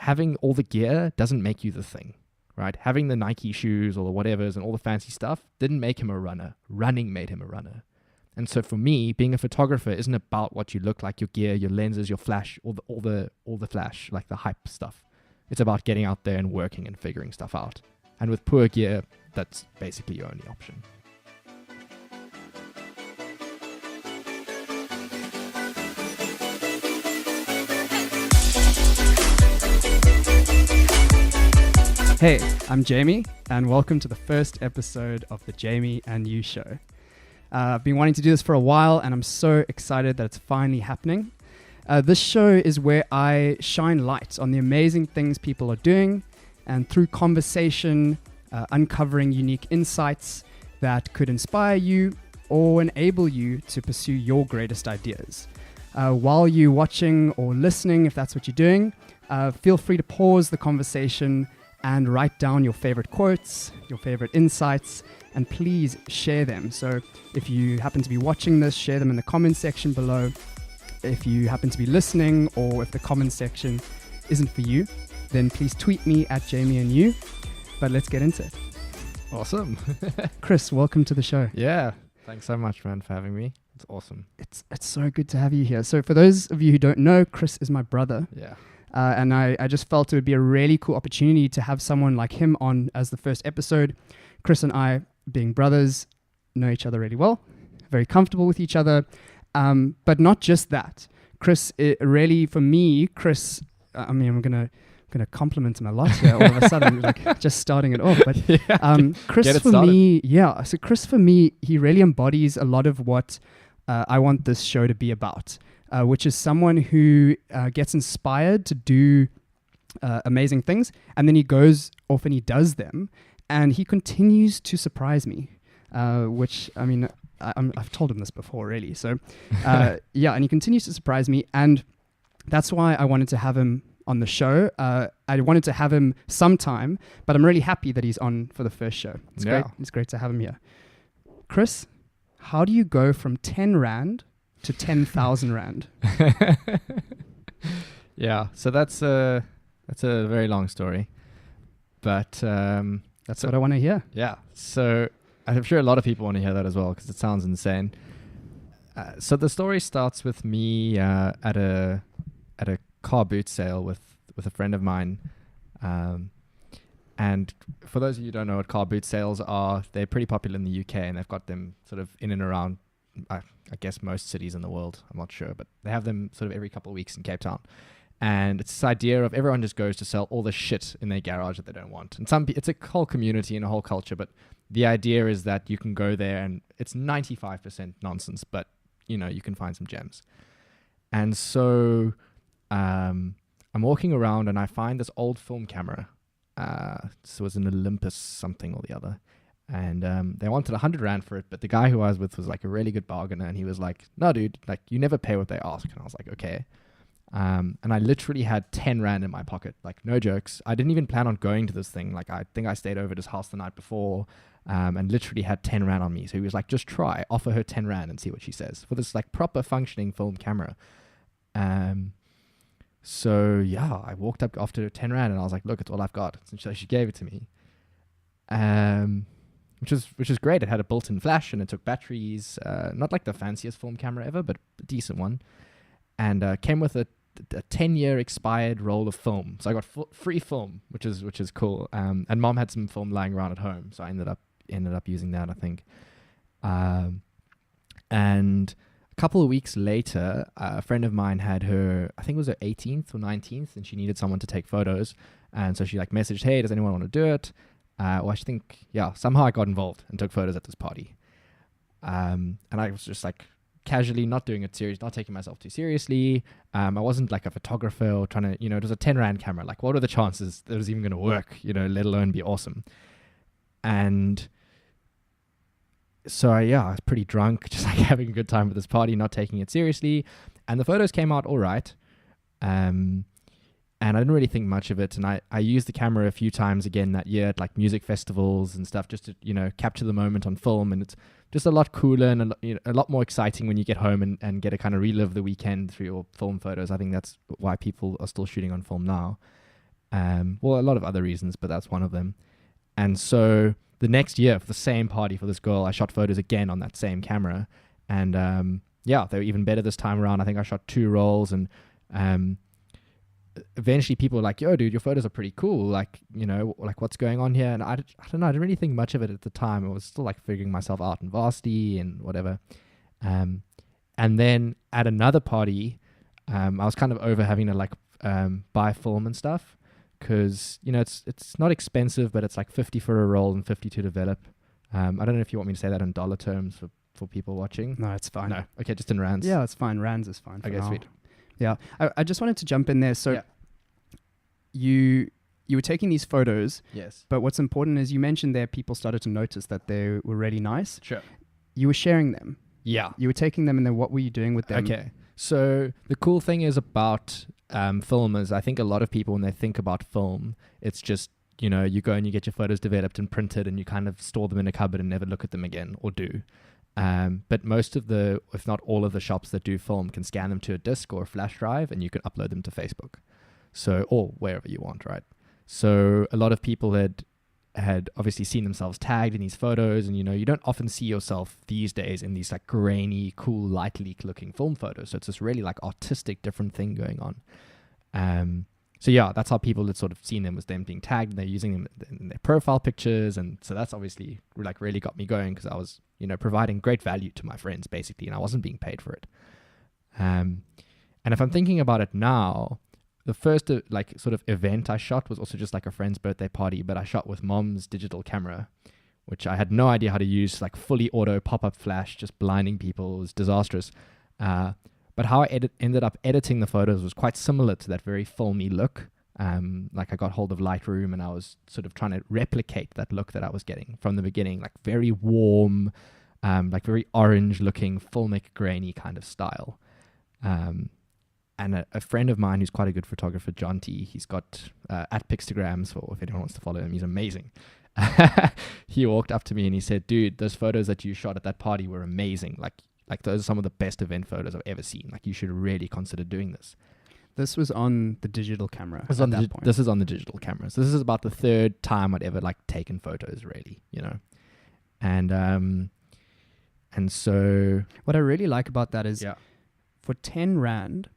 having all the gear doesn't make you the thing, right? Having the Nike shoes or the whatevers and all the fancy stuff didn't make him a runner. Running made him a runner. And so for me, being a photographer isn't about what you look like, your gear, your lenses, your flash, all the flash, like the hype stuff. It's about getting out there and working and figuring stuff out. And with poor gear, that's basically your only option. Hey, I'm Jamie, and welcome to the first episode of the Jamie and You Show. I've been wanting to do this for a while, and I'm so excited that it's finally happening. This show is where I shine light on the amazing things people are doing, and through conversation, uncovering unique insights that could inspire you or enable you to pursue your greatest ideas. While you're watching or listening, if that's what you're doing, feel free to pause the conversation and write down your favorite quotes, your favorite insights, and please share them. So if you happen to be watching this, share them in the comment section below. If you happen to be listening, or if the comment section isn't for you, then please tweet me at Jamie and You. But let's get into it. Awesome. Chris, welcome to the show. Yeah. Thanks so much, man, for having me. It's awesome. It's so good to have you here. So for those of you who don't know, Chris is my brother. Yeah. And I just felt it would be a really cool opportunity to have someone like him on as the first episode. Chris and I, being brothers, know each other really well, very comfortable with each other. But not just that. Chris, I'm gonna compliment him a lot here all of a sudden, like just starting it off. But Chris for me, So Chris for me, he really embodies a lot of what I want this show to be about. Which is someone who gets inspired to do amazing things, and then he goes off and he does them, and he continues to surprise me, which, I mean, I've told him this before, really. So, and he continues to surprise me, and that's why I wanted to have him on the show. I wanted to have him sometime, but I'm really happy that he's on for the first show. It's great. It's great to have him here. Chris, how do you go from 10 Rand to 10,000 Rand? Yeah, so that's a very long story, but that's what I want to hear. Yeah, so I'm sure a lot of people want to hear that as well because it sounds insane. So the story starts with me at a car boot sale with a friend of mine, and for those of you who don't know what car boot sales are, they're pretty popular in the UK, and they've got them sort of in and around I guess most cities in the world. I'm not sure, but they have them sort of every couple of weeks in Cape Town. And it's this idea of everyone just goes to sell all the shit in their garage that they don't want. And it's a whole community and a whole culture, but the idea is that you can go there and it's 95% nonsense, but you can find some gems. And so I'm walking around and I find this old film camera. So it was an Olympus something or the other. And they wanted 100 Rand for it, but the guy who I was with was like a really good bargainer, and he was like, no, dude, like you never pay what they ask. And I was like, okay. And I literally had 10 Rand in my pocket, like no jokes. I didn't even plan on going to this thing. Like I think I stayed over at his house the night before and literally had 10 Rand on me. So he was like, just offer her 10 Rand and see what she says for this like proper functioning film camera. So yeah, I walked up after 10 Rand and I was like, look, it's all I've got. And so she gave it to me. Which is great. It had a built-in flash and it took batteries, not like the fanciest film camera ever, but a decent one, and came with a 10-year expired roll of film. So I got free film, which is cool. And Mom had some film lying around at home, so I ended up using that, I think. And a couple of weeks later, a friend of mine had her, I think it was her 18th or 19th, and she needed someone to take photos, and so she like messaged, hey, does anyone want to do it? Well, I think, somehow I got involved and took photos at this party. And I was just like casually not doing it serious, not taking myself too seriously. I wasn't like a photographer or trying to, it was a 10 Rand camera. Like, what are the chances that it was even going to work, let alone be awesome? And so, I was pretty drunk, just like having a good time at this party, not taking it seriously. And the photos came out all right. And I didn't really think much of it. And I used the camera a few times again that year at like music festivals and stuff just to, capture the moment on film. And it's just a lot cooler and a lot more exciting when you get home and get to kind of relive the weekend through your film photos. I think that's why people are still shooting on film now. Well, a lot of other reasons, but that's one of them. And so the next year for the same party for this girl, I shot photos again on that same camera. And yeah, they were even better this time around. I think I shot 2 rolls, and eventually people were like, yo, dude, your photos are pretty cool. Like, you know, like what's going on here? And I don't know, I didn't really think much of it at the time. I was still like figuring myself out in varsity and whatever. And then at another party, I was kind of over having to like buy film and stuff, because, you know, it's not expensive, but it's like 50 for a roll and 50 to develop. I don't know if you want me to say that in dollar terms for people watching. No, it's fine. No, okay, just in rands. Yeah, it's fine. Rands is fine. Okay, sweet. Yeah, I just wanted to jump in there. So you were taking these photos. Yes. But what's important is you mentioned there people started to notice that they were really nice. Sure. You were sharing them. Yeah. You were taking them, and then what were you doing with them? Okay. So the cool thing is about film is, I think a lot of people, when they think about film, it's just, you know, you go and you get your photos developed and printed and you kind of store them in a cupboard and never look at them again, or do. But most of the, if not all of the shops that do film can scan them to a disk or a flash drive, and you can upload them to Facebook. So, or wherever you want, right? So a lot of people had obviously seen themselves tagged in these photos, and, you know, you don't often see yourself these days in these like grainy, cool, light leak looking film photos. So it's this really like artistic different thing going on. So yeah, that's how people had sort of seen them, was them being tagged, and they're using them in their profile pictures. And so that's obviously like really got me going, because I was, you know, providing great value to my friends basically, and I wasn't being paid for it. And if I'm thinking about it now, the first like sort of event I shot was also just like a friend's birthday party, but I shot with mom's digital camera, which I had no idea how to use, like fully auto pop-up flash, just blinding people. It was disastrous. But how I ended up editing the photos was quite similar to that very filmy look. Like I got hold of Lightroom, and I was sort of trying to replicate that look that I was getting from the beginning, like very warm, like very orange looking, filmic, grainy kind of style. And a friend of mine who's quite a good photographer, John T, he's got at Pixtagrams, for if anyone wants to follow him, he's amazing. He walked up to me and he said, dude, those photos that you shot at that party were amazing. Like those are some of the best event photos I've ever seen. Like, you should really consider doing this. This was on the digital camera. This is on the digital camera. So this is about the 3rd time I'd ever like taken photos, really, you know. And so what I really like about that is for 10 Rand,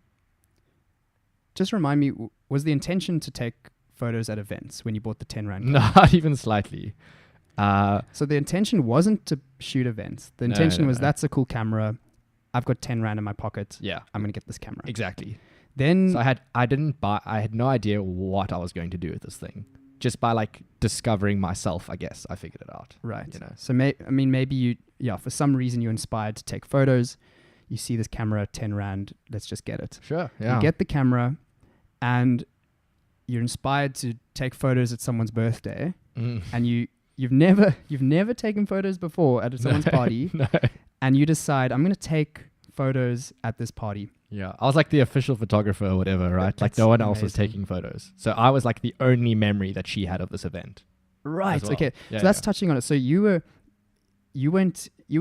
just remind me, was the intention to take photos at events when you bought the 10 Rand camera? Not even slightly. So the intention wasn't to shoot events. The intention was, that's a cool camera. I've got 10 Rand in my pocket. Yeah. I'm going to get this camera. Exactly. Then so I had no idea what I was going to do with this thing. Just by like discovering myself, I guess I figured it out. Right. You know. So maybe you, for some reason you're inspired to take photos. You see this camera, 10 Rand, let's just get it. Sure. Yeah. You get the camera, and you're inspired to take photos at someone's birthday, and you've never taken photos before at someone's party, and you decide, I'm going to take photos at this party. Yeah, I was like the official photographer or whatever, right? Like no one else was taking photos. So I was like the only memory that she had of this event. Right. Well. Okay. Yeah, so that's touching on it. So you were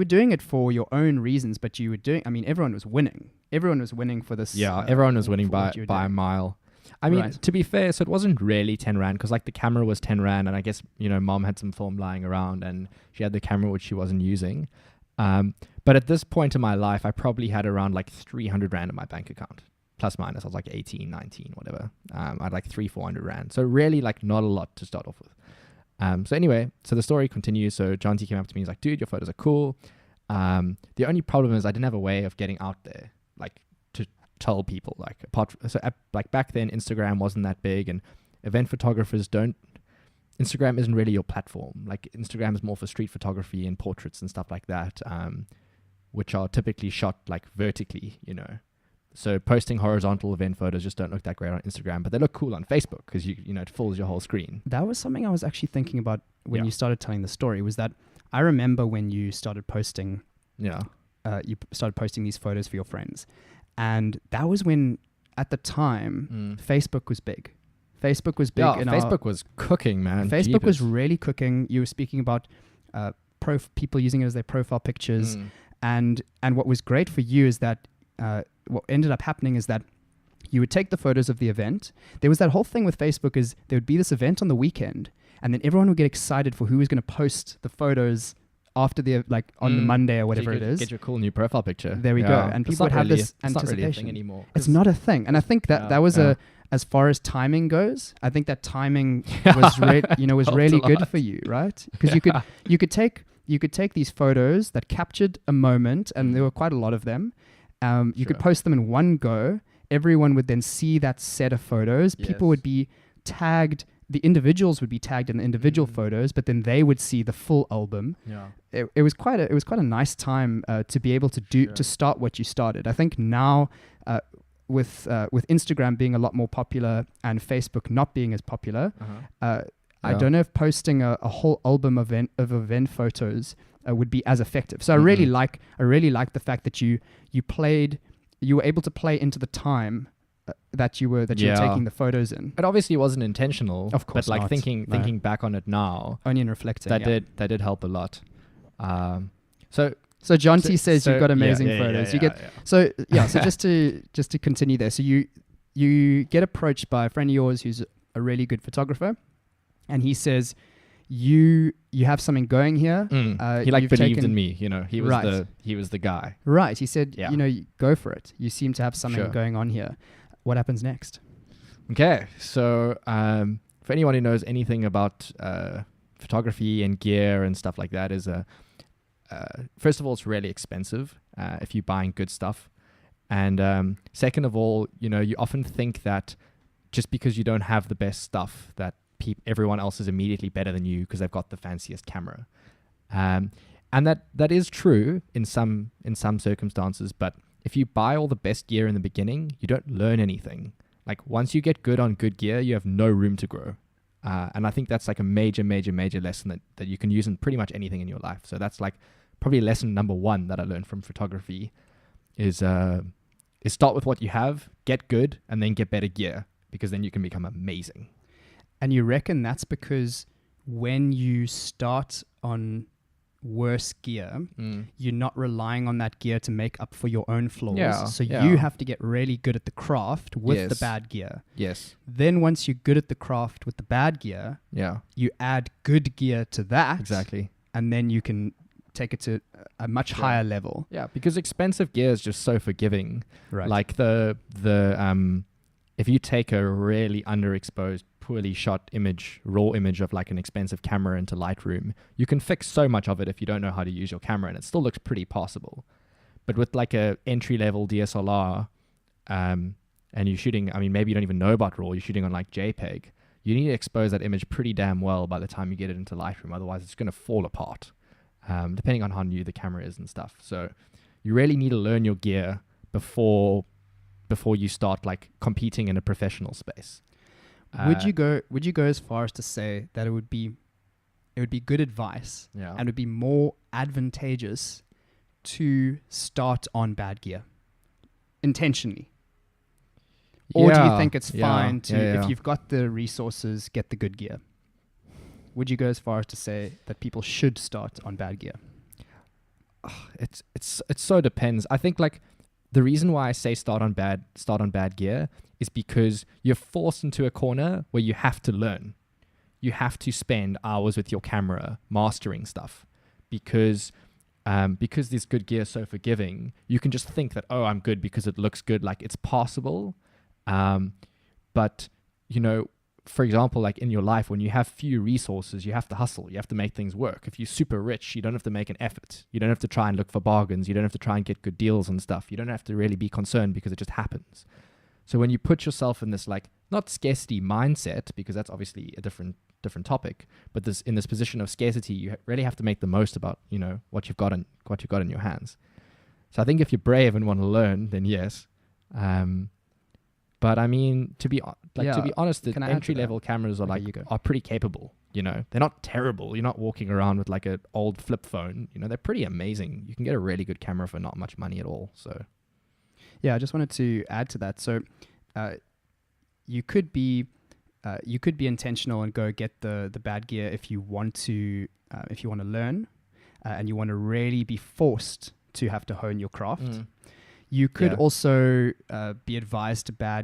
doing it for your own reasons, but you were doing, I mean, everyone was winning. Everyone was winning for this. Yeah, everyone was winning by a mile. I mean, to be fair, so it wasn't really 10 Rand, because like the camera was 10 Rand, and I guess, you know, mom had some film lying around and she had the camera which she wasn't using. But at this point in my life, I probably had around like 300 Rand in my bank account, plus minus. I was like 18, 19, whatever. I had like 400 Rand. So really like not a lot to start off with. So anyway, so the story continues. So John T came up to me. He's like, dude, your photos are cool. The only problem is I didn't have a way of getting out there, like to tell people, like like back then Instagram wasn't that big, and event photographers Instagram isn't really your platform. Like Instagram is more for street photography and portraits and stuff like that, which are typically shot like vertically, you know. So posting horizontal event photos just don't look that great on Instagram, but they look cool on Facebook because you know it fills your whole screen. That was something I was actually thinking about when you started telling the story. Was that I remember when you started posting, you started posting these photos for your friends, and that was when at the time Facebook was big. Facebook was big. Yeah, Facebook was cooking, man. Facebook was really cooking. You were speaking about people using it as their profile pictures, and what was great for you is that what ended up happening is that You would take the photos of the event. There was that whole thing with Facebook is there would be this event on the weekend, and then everyone would get excited for who was going to post the photos after the on the Monday or whatever it is. Get your cool new profile picture. There we go. And people would have this anticipation. It's not really a thing anymore. It's not a thing. And I think that was as far as timing goes, I think that timing was really good for you, right? Because you could take these photos that captured a moment, and there were quite a lot of them. You could post them in one go. Everyone would then see that set of photos. Yes. People would be tagged. The individuals would be tagged in the individual photos, but then they would see the full album. Yeah. It was quite a nice time to be able to to start what you started. I think now with Instagram being a lot more popular and Facebook not being as popular, I don't know if posting a whole album of event photos would be as effective. So I really like the fact that you were able to play into the time that you were taking the photos in. It obviously wasn't intentional, of course, but like not. thinking back on it now, only in reflecting, that did help a lot. So John T says you've got amazing photos. So just to continue there. So you get approached by a friend of yours who's a really good photographer, and he says you have something going here. He believed in me. He was the guy. Right. He said, go for it. You seem to have something going on here. What happens next? Okay. So for anyone who knows anything about photography and gear and stuff like that, is first of all, it's really expensive if you're buying good stuff. And second of all, you often think that just because you don't have the best stuff that everyone else is immediately better than you because they've got the fanciest camera. And that is true in some circumstances, but if you buy all the best gear in the beginning, you don't learn anything. Like once you get good on good gear, you have no room to grow. And I think that's like a major lesson that you can use in pretty much anything in your life. So that's like probably lesson number one that I learned from photography is start with what you have, get good, and then get better gear, because then you can become amazing. And you reckon that's because when you start on worse gear, you're not relying on that gear to make up for your own flaws. You have to get really good at the craft with the bad gear. Yes. Then once you're good at the craft with the bad gear, you add good gear to that. Exactly. And then you can take it to a much higher level. Yeah, because expensive gear is just so forgiving. Right. Like the if you take a really underexposed, poorly shot raw image of like an expensive camera into Lightroom, you can fix so much of it if you don't know how to use your camera, and it still looks pretty passable. But with like a entry-level DSLR, and you're shooting, maybe you don't even know about RAW, you're shooting on like JPEG, you need to expose that image pretty damn well by the time you get it into Lightroom, otherwise it's going to fall apart, depending on how new the camera is and stuff. So you really need to learn your gear before you start like competing in a professional space. Would you go as far as to say that it would be good advice and would be more advantageous to start on bad gear intentionally? Or do you think it's fine to, if you've got the resources, get the good gear? Would you go as far as to say that people should start on bad gear? It so depends. I think like the reason why I say start on bad gear is because you're forced into a corner where you have to learn. You have to spend hours with your camera mastering stuff, because this good gear is so forgiving. You can just think that, I'm good because it looks good, like it's passable. But for example, like in your life, when you have few resources, you have to hustle. You have to make things work. If you're super rich, you don't have to make an effort. You don't have to try and look for bargains. You don't have to try and get good deals and stuff. You don't have to really be concerned because it just happens. So when you put yourself in this like not scarcity mindset, because that's obviously a different topic, but in this position of scarcity, you really have to make the most about what you've got in your hands. So I think if you're brave and want to learn, then yes. But to be honest, the entry-level cameras are pretty capable. They're not terrible. You're not walking around with like an old flip phone. They're pretty amazing. You can get a really good camera for not much money at all. So, yeah, I just wanted to add to that. So, you could be intentional and go get the bad gear if you want to learn, and you want to really be forced to have to hone your craft. You could Yeah. also be advised to I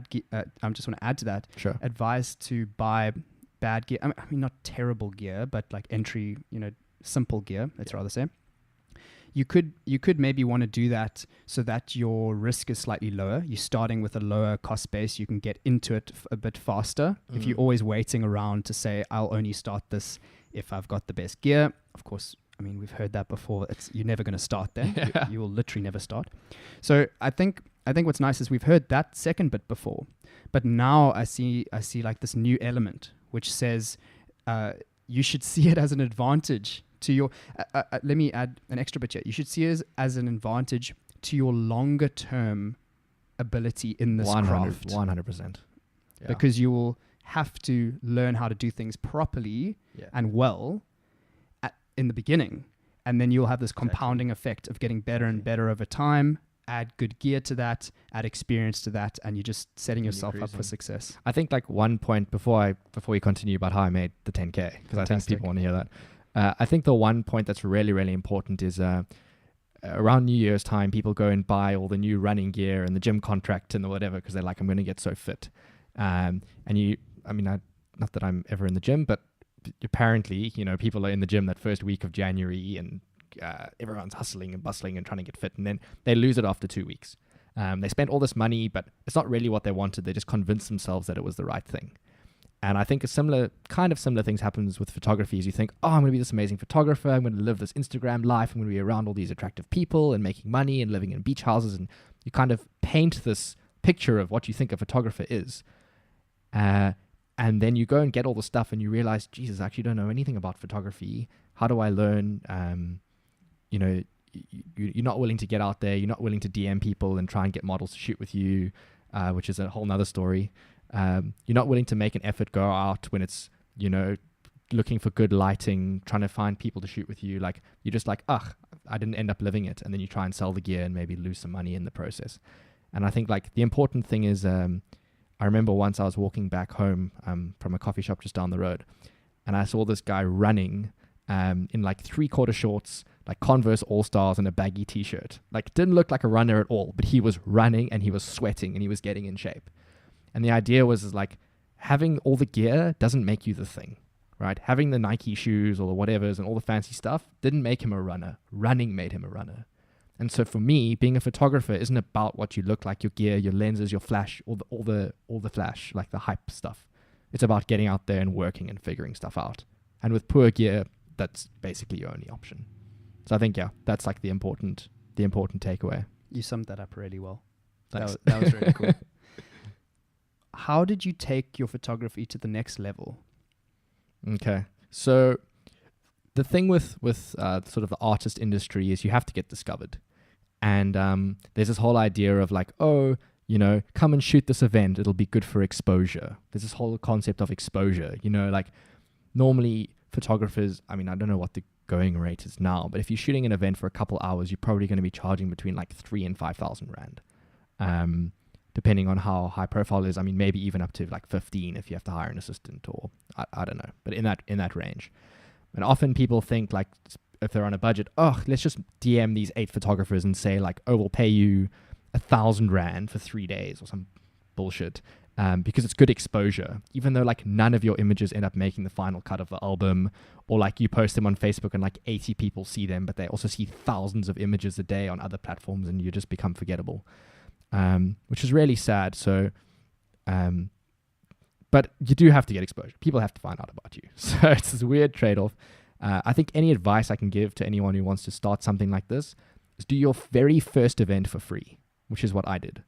just want to add to that. Sure. Advised to buy bad gear. I mean, not terrible gear, but like entry, simple gear. Let's rather say. You could maybe want to do that so that your risk is slightly lower. You're starting with a lower cost base. You can get into it a bit faster. If you're always waiting around to say, I'll only start this if I've got the best gear. Of course, I mean, we've heard that before. You're never going to start there. Yeah. You will literally never start. So I think what's nice is we've heard that second bit before, but now I see like this new element which says you should see it as an advantage to your. Let me add an extra bit here. You should see it as an advantage to your longer term ability in this craft. 100%. Yeah. Because you will have to learn how to do things properly and well in the beginning, and then you'll have this compounding effect of getting better and better over time. Add good gear to that, add experience to that, and you're just setting yourself up for success. I think like one point before we continue about how I made the 10K, because I think people want to hear that. I think the one point that's really, really important is around New Year's time, people go and buy all the new running gear and the gym contract and the whatever, because they're like, I'm going to get so fit. Not that I'm ever in the gym, but apparently, people are in the gym that first week of January and everyone's hustling and bustling and trying to get fit, and then they lose it after 2 weeks. They spent all this money, but it's not really what they wanted. They just convinced themselves that it was the right thing. And I think similar things happens with photography. Is you think, oh, I'm going to be this amazing photographer. I'm going to live this Instagram life. I'm going to be around all these attractive people and making money and living in beach houses. And you kind of paint this picture of what you think a photographer is. And then you go and get all the stuff and you realize, Jesus, I actually don't know anything about photography. How do I learn? You're not willing to get out there. You're not willing to DM people and try and get models to shoot with you, which is a whole nother story. You're not willing to make an effort, go out when it's, looking for good lighting, trying to find people to shoot with you. Like, you're just like, I didn't end up living it. And then you try and sell the gear and maybe lose some money in the process. And I think like the important thing is, I remember once I was walking back home from a coffee shop just down the road, and I saw this guy running in like 3/4 shorts, like Converse All-Stars and a baggy t-shirt. Like, didn't look like a runner at all, but he was running and he was sweating and he was getting in shape. And the idea was like, having all the gear doesn't make you the thing, right? Having the Nike shoes or the whatevers and all the fancy stuff didn't make him a runner. Running made him a runner. And so for me, being a photographer isn't about what you look like, your gear, your lenses, your flash, all the flash, like the hype stuff. It's about getting out there and working and figuring stuff out. And with poor gear, that's basically your only option. So I think, that's like the important takeaway. You summed that up really well. Thanks. That was really cool. How did you take your photography to the next level? Okay. So the thing with sort of the artist industry is you have to get discovered. And there's this whole idea of like, come and shoot this event. It'll be good for exposure. There's this whole concept of exposure. Like normally photographers, I don't know what the going rate is now, but if you're shooting an event for a couple hours, you're probably going to be charging between like 3,000 and 5,000 rand. Depending on how high profile it is. Maybe even up to like 15 if you have to hire an assistant, or I don't know, but in that range. And often people think like, if they're on a budget, let's just DM these 8 photographers and say like, we'll pay you 1,000 rand for 3 days or some bullshit, because it's good exposure, even though like none of your images end up making the final cut of the album, or like you post them on Facebook and like 80 people see them, but they also see thousands of images a day on other platforms and you just become forgettable. Which is really sad. So, but you do have to get exposure. People have to find out about you. So it's this weird trade-off. I think any advice I can give to anyone who wants to start something like this is do your very first event for free, which is what I did.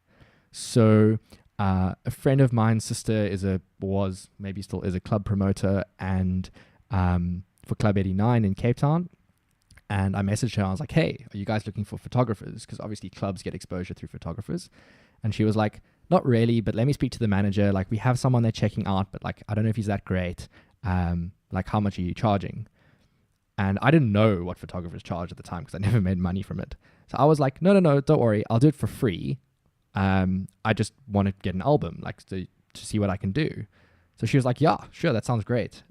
So a friend of mine's sister was maybe still is a club promoter and for Club 89 in Cape Town. And I messaged her. I was like, hey, are you guys looking for photographers? Because obviously clubs get exposure through photographers. And she was like, not really, but let me speak to the manager. Like, we have someone they're checking out, but like, I don't know if he's that great. Like, how much are you charging? And I didn't know what photographers charge at the time because I never made money from it. So I was like, no, don't worry. I'll do it for free. I just want to get an album, like to see what I can do. So she was like, yeah, sure. That sounds great.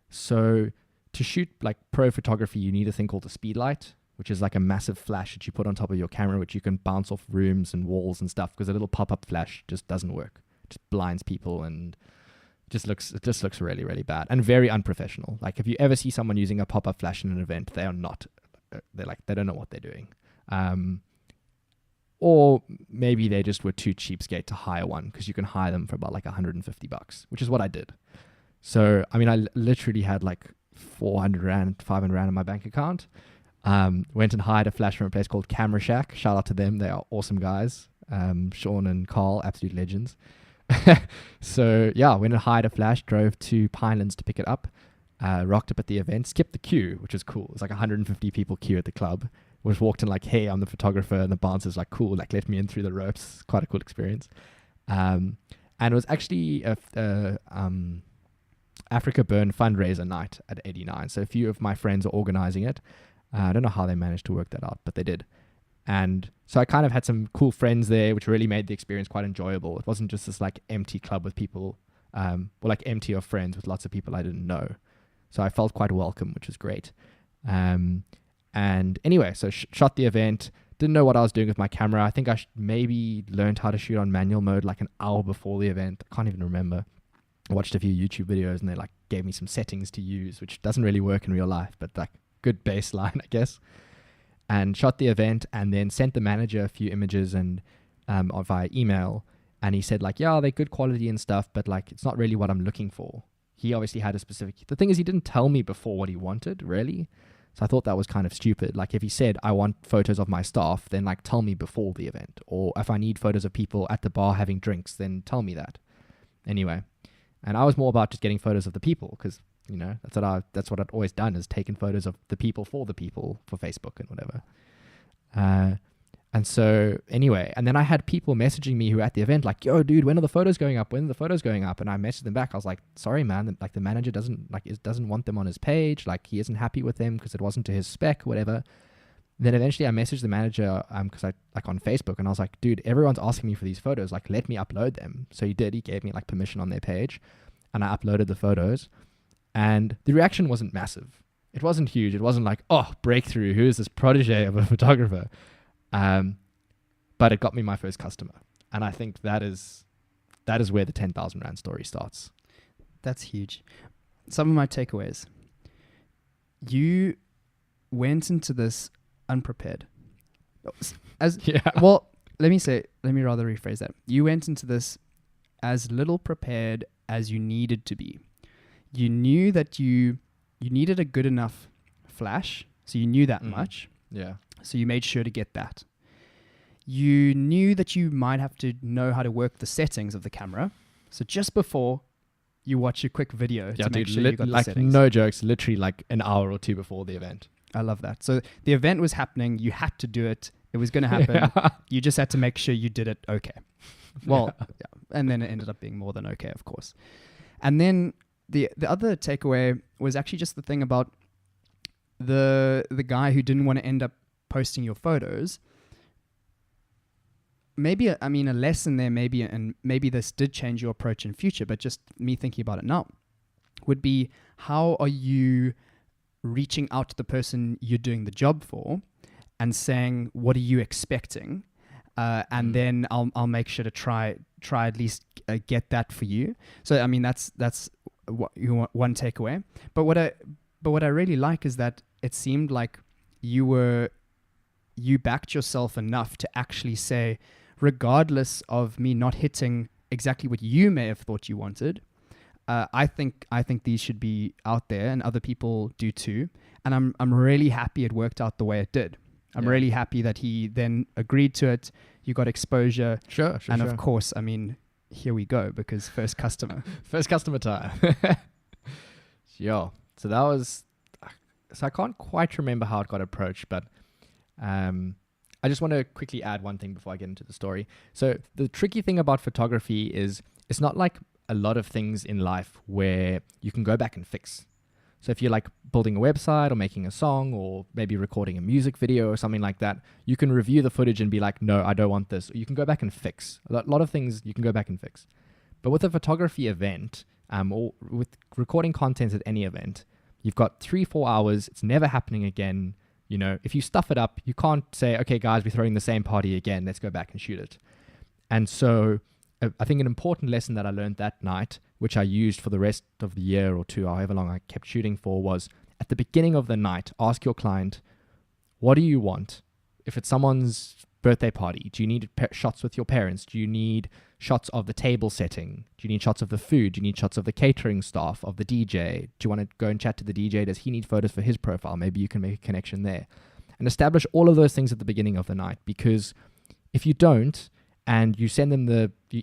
So to shoot like pro photography, you need a thing called a speed light, which is like a massive flash that you put on top of your camera, which you can bounce off rooms and walls and stuff, because a little pop-up flash just doesn't work. It just blinds people and it just looks really, really bad and very unprofessional. Like if you ever see someone using a pop-up flash in an event, they don't know what they're doing. Or maybe they just were too cheapskate to hire one, because you can hire them for about like $150, which is what I did. So, I mean, I literally had like 400 Rand, 500 Rand in my bank account. Went and hired a flash from a place called Camera Shack. Shout out to them. They are awesome guys. Sean and Carl, absolute legends. So yeah, went and hired a flash, drove to Pinelands to pick it up, rocked up at the event, skipped the queue, which was cool. It was like 150 people queue at the club. Was walked in like, hey, I'm the photographer, and the bouncer's like, cool, like let me in through the ropes. Quite a cool experience. And it was actually a Africa Burn fundraiser night at 89. So a few of my friends are organizing it. I don't know how they managed to work that out, but they did. And so I kind of had some cool friends there, which really made the experience quite enjoyable. It wasn't just this like empty club with people, or like empty of friends with lots of people I didn't know. So I felt quite welcome, which was great. And anyway, so shot the event. Didn't know what I was doing with my camera. I think I maybe learned how to shoot on manual mode like an hour before the event. I can't even remember. I watched a few YouTube videos and they like gave me some settings to use, which doesn't really work in real life, but like good baseline, I guess. And shot the event and then sent the manager a few images and via email. And he said like, yeah, they're good quality and stuff, but like it's not really what I'm looking for. He obviously had a specific... The thing is, he didn't tell me before what he wanted, really. So I thought that was kind of stupid. Like if he said, I want photos of my staff, then like tell me before the event. Or if I need photos of people at the bar having drinks, then tell me that. Anyway. And I was more about just getting photos of the people, because, you know, that's what I'd always done, is taken photos of the people for Facebook and whatever. And so anyway, and then I had people messaging me who were at the event like, yo, dude, when are the photos going up? When are the photos going up? And I messaged them back. I was like, sorry, man, like the manager doesn't want them on his page. Like he isn't happy with them because it wasn't to his spec, whatever. Then eventually I messaged the manager because I like on Facebook, and I was like, dude, everyone's asking me for these photos. Like, let me upload them. So he did. He gave me like permission on their page, and I uploaded the photos, and the reaction wasn't massive. It wasn't huge. It wasn't like, oh, breakthrough. Who is this protege of a photographer? But it got me my first customer. And I think that is where the 10,000 Rand story starts. That's huge. Some of my takeaways. You went into this unprepared. Well, let me rather rephrase that. You went into this as little prepared as you needed to be. You knew that you needed a good enough flash, so you knew that much. Yeah. So you made sure to get that. You knew that you might have to know how to work the settings of the camera. So just before you watch a quick video to make sure you got the settings. No jokes, literally like an hour or two before the event. I love that. So the event was happening. You had to do it. It was going to happen. Yeah. You just had to make sure you did it okay. Well, yeah. And then it ended up being more than okay, of course. And then the other takeaway was actually just the thing about the guy who didn't want to end up posting your photos. Maybe, a lesson there, maybe this did change your approach in future, but just me thinking about it now would be, how are you reaching out to the person you're doing the job for and saying, what are you expecting? And then I'll make sure to try at least get that for you. So, that's what you want, one takeaway. But what I really like is that it seemed like you backed yourself enough to actually say, regardless of me not hitting exactly what you may have thought you wanted, I think these should be out there, and other people do too. And I'm really happy it worked out the way it did. I'm really happy that he then agreed to it. You got exposure. Sure. Of course, here we go, because first customer. First customer time. Yo. So that was... So I can't quite remember how it got approached, but... I just want to quickly add one thing before I get into the story. So the tricky thing about photography is it's not like a lot of things in life where you can go back and fix. So if you're like building a website or making a song or maybe recording a music video or something like that, you can review the footage and be like, no, I don't want this. Or you can go back and fix. A lot of things you can go back and fix. But with a photography event, or with recording content at any event, you've got 3-4 hours. It's never happening again. You know, if you stuff it up, you can't say, okay, guys, we're throwing the same party again. Let's go back and shoot it. And so I think an important lesson that I learned that night, which I used for the rest of the year or two, however long I kept shooting for, was at the beginning of the night, ask your client, what do you want? If it's someone's birthday party, do you need shots with your parents? Do you need shots of the table setting? Do you need shots of the food? Do you need shots of the catering staff, of the DJ? Do you want to go and chat to the DJ? Does he need photos for his profile? Maybe you can make a connection there. And establish all of those things at the beginning of the night, because if you don't, and you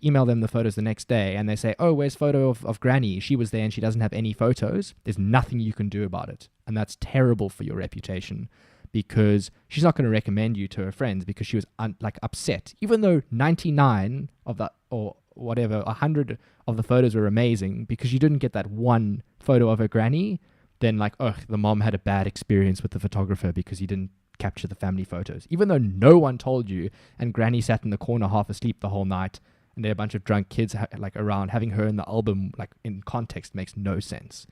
email them the photos the next day, and they say, oh, where's photo of Granny? She was there and she doesn't have any photos. There's nothing you can do about it. And that's terrible for your reputation, because she's not going to recommend you to her friends because she was upset. Even though 99 of that, or whatever, 100 of the photos were amazing, because you didn't get that one photo of her granny, then the mom had a bad experience with the photographer because he didn't capture the family photos. Even though no one told you, and granny sat in the corner half asleep the whole night, and there are a bunch of drunk kids around, having her in the album in context makes no sense.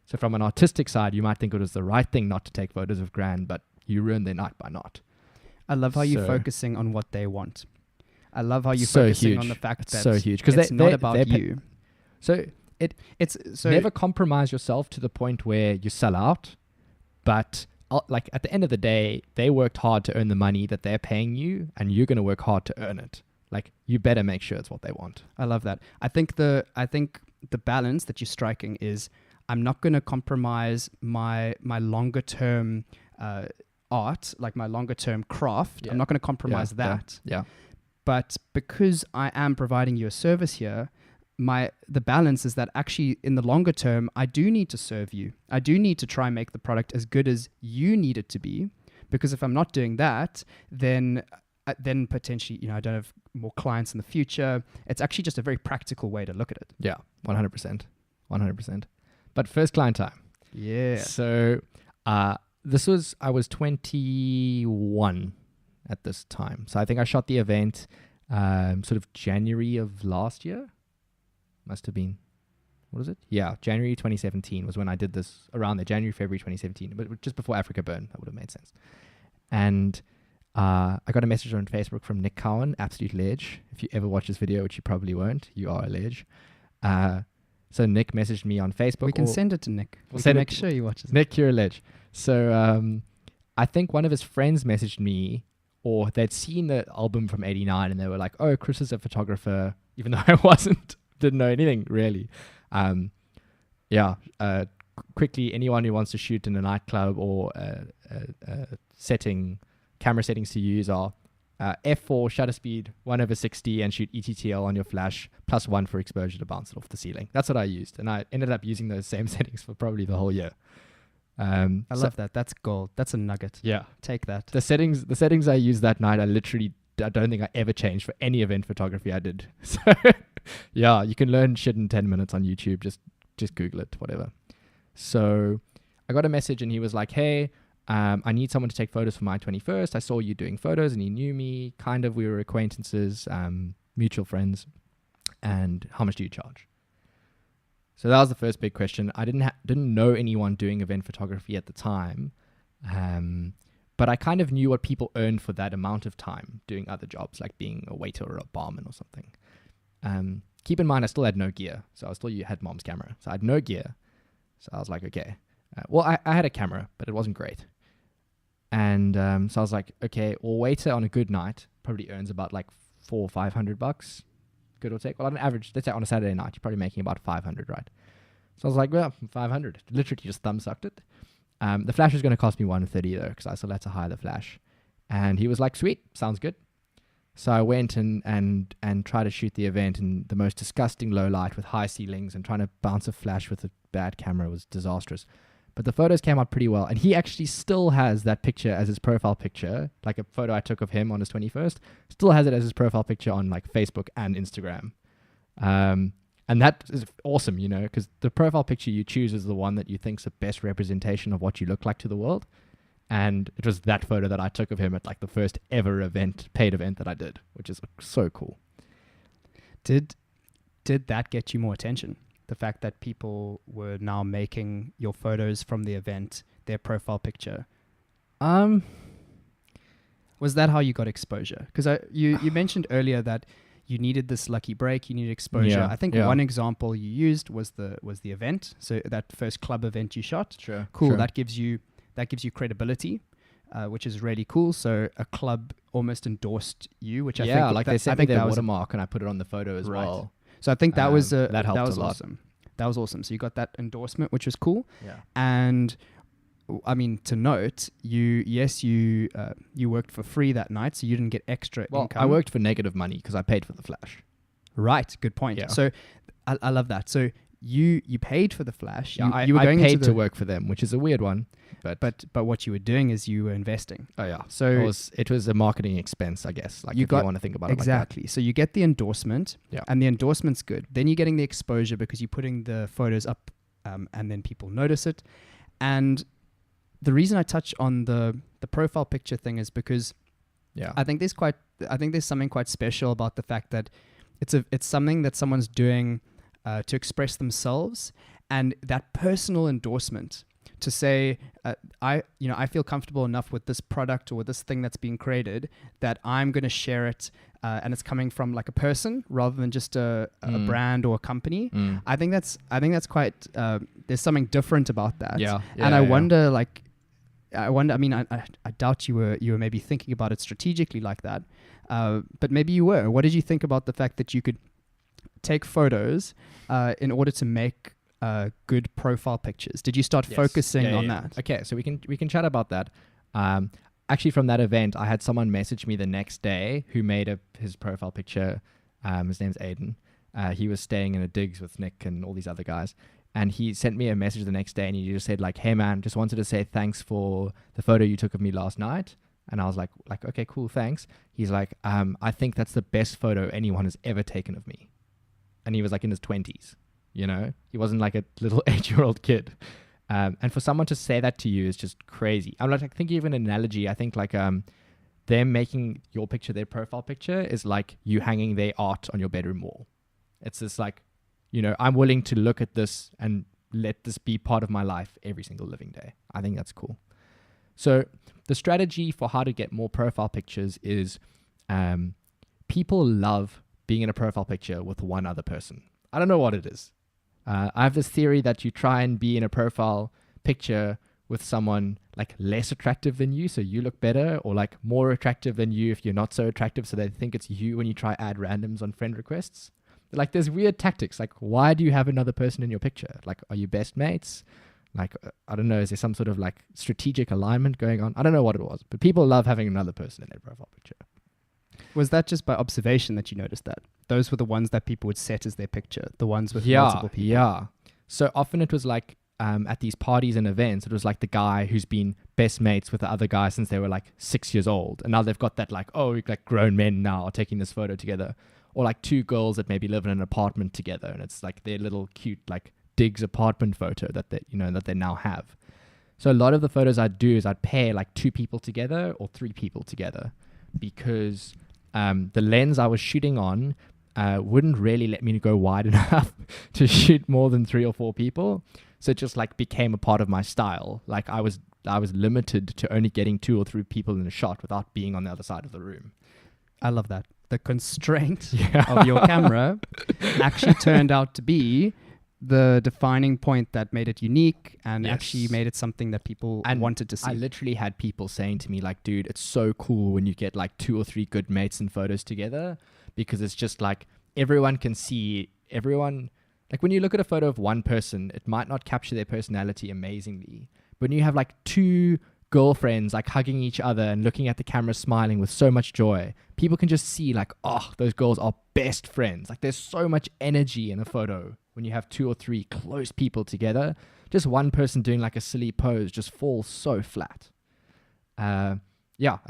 So from an artistic side, you might think it was the right thing not to take photos of Gran, but you ruined their night by not. I love how you're focusing on what they want. I love how you're focusing on the fact that so huge, because it's not about you. So never compromise yourself to the point where you sell out, but at the end of the day, they worked hard to earn the money that they're paying you, and you're going to work hard to earn it. You better make sure it's what they want. I love that. I think the balance that you're striking is, I'm not going to compromise my longer term art, my longer term craft. Yeah. I'm not going to compromise that. Yeah. But because I am providing you a service here, the balance is that actually in the longer term, I do need to serve you. I do need to try and make the product as good as you need it to be, because if I'm not doing that, then potentially, I don't have more clients in the future. It's actually just a very practical way to look at it. Yeah, 100%. 100%. But first client time. Yeah. So I was 21 at this time. So I think I shot the event sort of January of last year. Must have been, what is it? Yeah, January 2017 was when I did this, around there, January, February 2017, but just before Africa Burn. That would have made sense. And I got a message on Facebook from Nick Cowan, absolute ledge. If you ever watch this video, which you probably won't, you are a ledge. So Nick messaged me on Facebook. We can send it to Nick. We can make sure he watches it. Nick, you're a ledge. So I think one of his friends messaged me, or they'd seen the album from 89 and they were like, oh, Chris is a photographer, even though I wasn't. Didn't know anything really. Quickly, anyone who wants to shoot in a nightclub or camera settings to use are f4 shutter speed 1/60 and shoot ETTL on your flash +1 for exposure to bounce it off the ceiling. That's what I used, and I ended up using those same settings for probably the whole year. I love that. That's gold. That's a nugget. Yeah, take that. The settings I used that night, I don't think I ever changed for any event photography I did. So yeah, you can learn shit in 10 minutes on YouTube. Just Google it, whatever. So I got a message and he was like, hey, I need someone to take photos for my 21st. I saw you doing photos, and he knew me, kind of. We were acquaintances, mutual friends. And how much do you charge? So that was the first big question. I didn't know anyone doing event photography at the time. But I kind of knew what people earned for that amount of time doing other jobs, like being a waiter or a barman or something. Keep in mind, I still had no gear. So I still had mom's camera. So I had no gear. So I was like, okay. I had a camera, but it wasn't great. And so I was like, okay, well, waiter on a good night probably earns about $400 or $500, give or take. Well, on average, let's say on a Saturday night, you're probably making about 500, right? So I was like, well, 500. Literally just thumb sucked it. The flash was going to cost me $130 though, because I still had to hire the flash. And he was like, sweet, sounds good. So I went and tried to shoot the event in the most disgusting low light with high ceilings, and trying to bounce a flash with a bad camera was disastrous. But the photos came out pretty well. And he actually still has that picture as his profile picture, like a photo I took of him on his 21st, still has it as his profile picture on Facebook and Instagram. And that is awesome, because the profile picture you choose is the one that you think's the best representation of what you look like to the world. And it was that photo that I took of him at the first ever paid event that I did, which is so cool. Did that get you more attention? The fact that people were now making your photos from the event their profile picture? Um, Was that how you got exposure? Because you mentioned earlier that you needed this lucky break, you needed exposure. Yeah, I think yeah. one example you used was the event. So that first club event you shot. Sure. Cool. Sure. That gives you credibility, which is really cool. So a club almost endorsed you, which I think like they sent me their watermark and I put it on the photo as well. So I think that was that helped was a lot. awesome. That was awesome. So you got that endorsement, which was cool. Yeah. And I mean, to note, you worked for free that night, so you didn't get extra income. I worked for negative money because I paid for the flash. Right, good point. Yeah. So I love that. So you paid for the flash. Yeah, you were going paid to work for them, which is a weird one. But what you were doing is you were investing. Oh yeah. So it was a marketing expense, I guess. Like you want to think about exactly. It like that. So you get the endorsement, and the endorsement's good. Then you're getting the exposure because you're putting the photos up, and then people notice it. And the reason I touch on the profile picture thing is because I think there's something quite special about the fact that it's something that someone's doing to express themselves, and that personal endorsement to say I feel comfortable enough with this product or with this thing that's being created that I'm going to share it, and it's coming from like a person rather than just a brand or a company. I think that's quite there's something different about that. And I wonder I mean, I doubt you were maybe thinking about it strategically like that, but maybe you were. What did you think about the fact that you could take photos in order to make good profile pictures? Did you start focusing on that? Okay, so we can chat about that. Actually, from that event, I had someone message me the next day who made his profile picture. His name's Aiden. He was staying in a digs with Nick and all these other guys. And he sent me a message the next day and he just said like, hey man, just wanted to say thanks for the photo you took of me last night. And I was like, okay, cool, thanks. He's like, I think that's the best photo anyone has ever taken of me. And he was like in his 20s, you know? He wasn't like a little 8-year-old kid. And for someone to say that to you is just crazy. I'm like, I think even an analogy, I think like them making your picture their profile picture is like you hanging their art on your bedroom wall. It's just like, you know, I'm willing to look at this and let this be part of my life every single living day. I think that's cool. So the strategy for how to get more profile pictures is people love being in a profile picture with one other person. I don't know what it is. I have this theory that you try and be in a profile picture with someone like less attractive than you, so you look better, or like more attractive than you if you're not so attractive, so they think it's you when you try add randoms on friend requests. Like there's weird tactics. Like why do you have another person in your picture? Like are you best mates? Like I don't know, is there some sort of like strategic alignment going on? I don't know what it was, but people love having another person in their profile picture. Was that just by observation that you noticed that? Those were the ones that people would set as their picture, the ones with multiple people. Yeah. So often it was like at these parties and events, it was like the guy who's been best mates with the other guy since they were like 6 years old. And now they've got that like, oh, like grown men now are taking this photo together. Or like two girls that maybe live in an apartment together. And it's like their little cute like digs apartment photo that they now have. So a lot of the photos I'd do is I'd pair like 2 people together or 3 people together because the lens I was shooting on wouldn't really let me go wide enough to shoot more than 3 or 4 people. So it just like became a part of my style. Like I was limited to only getting 2 or 3 people in a shot without being on the other side of the room. I love that. The constraint of your camera actually turned out to be the defining point that made it unique and actually made it something that people wanted to see. I literally had people saying to me like, dude, it's so cool when you get like 2 or 3 good mates in photos together, because it's just like everyone can see everyone. Like when you look at a photo of one person, it might not capture their personality amazingly. But when you have like 2 girlfriends like hugging each other and looking at the camera smiling with so much joy, people can just see like, oh, those girls are best friends. Like there's so much energy in a photo when you have 2 or 3 close people together. Just one person doing like a silly pose just falls so flat. And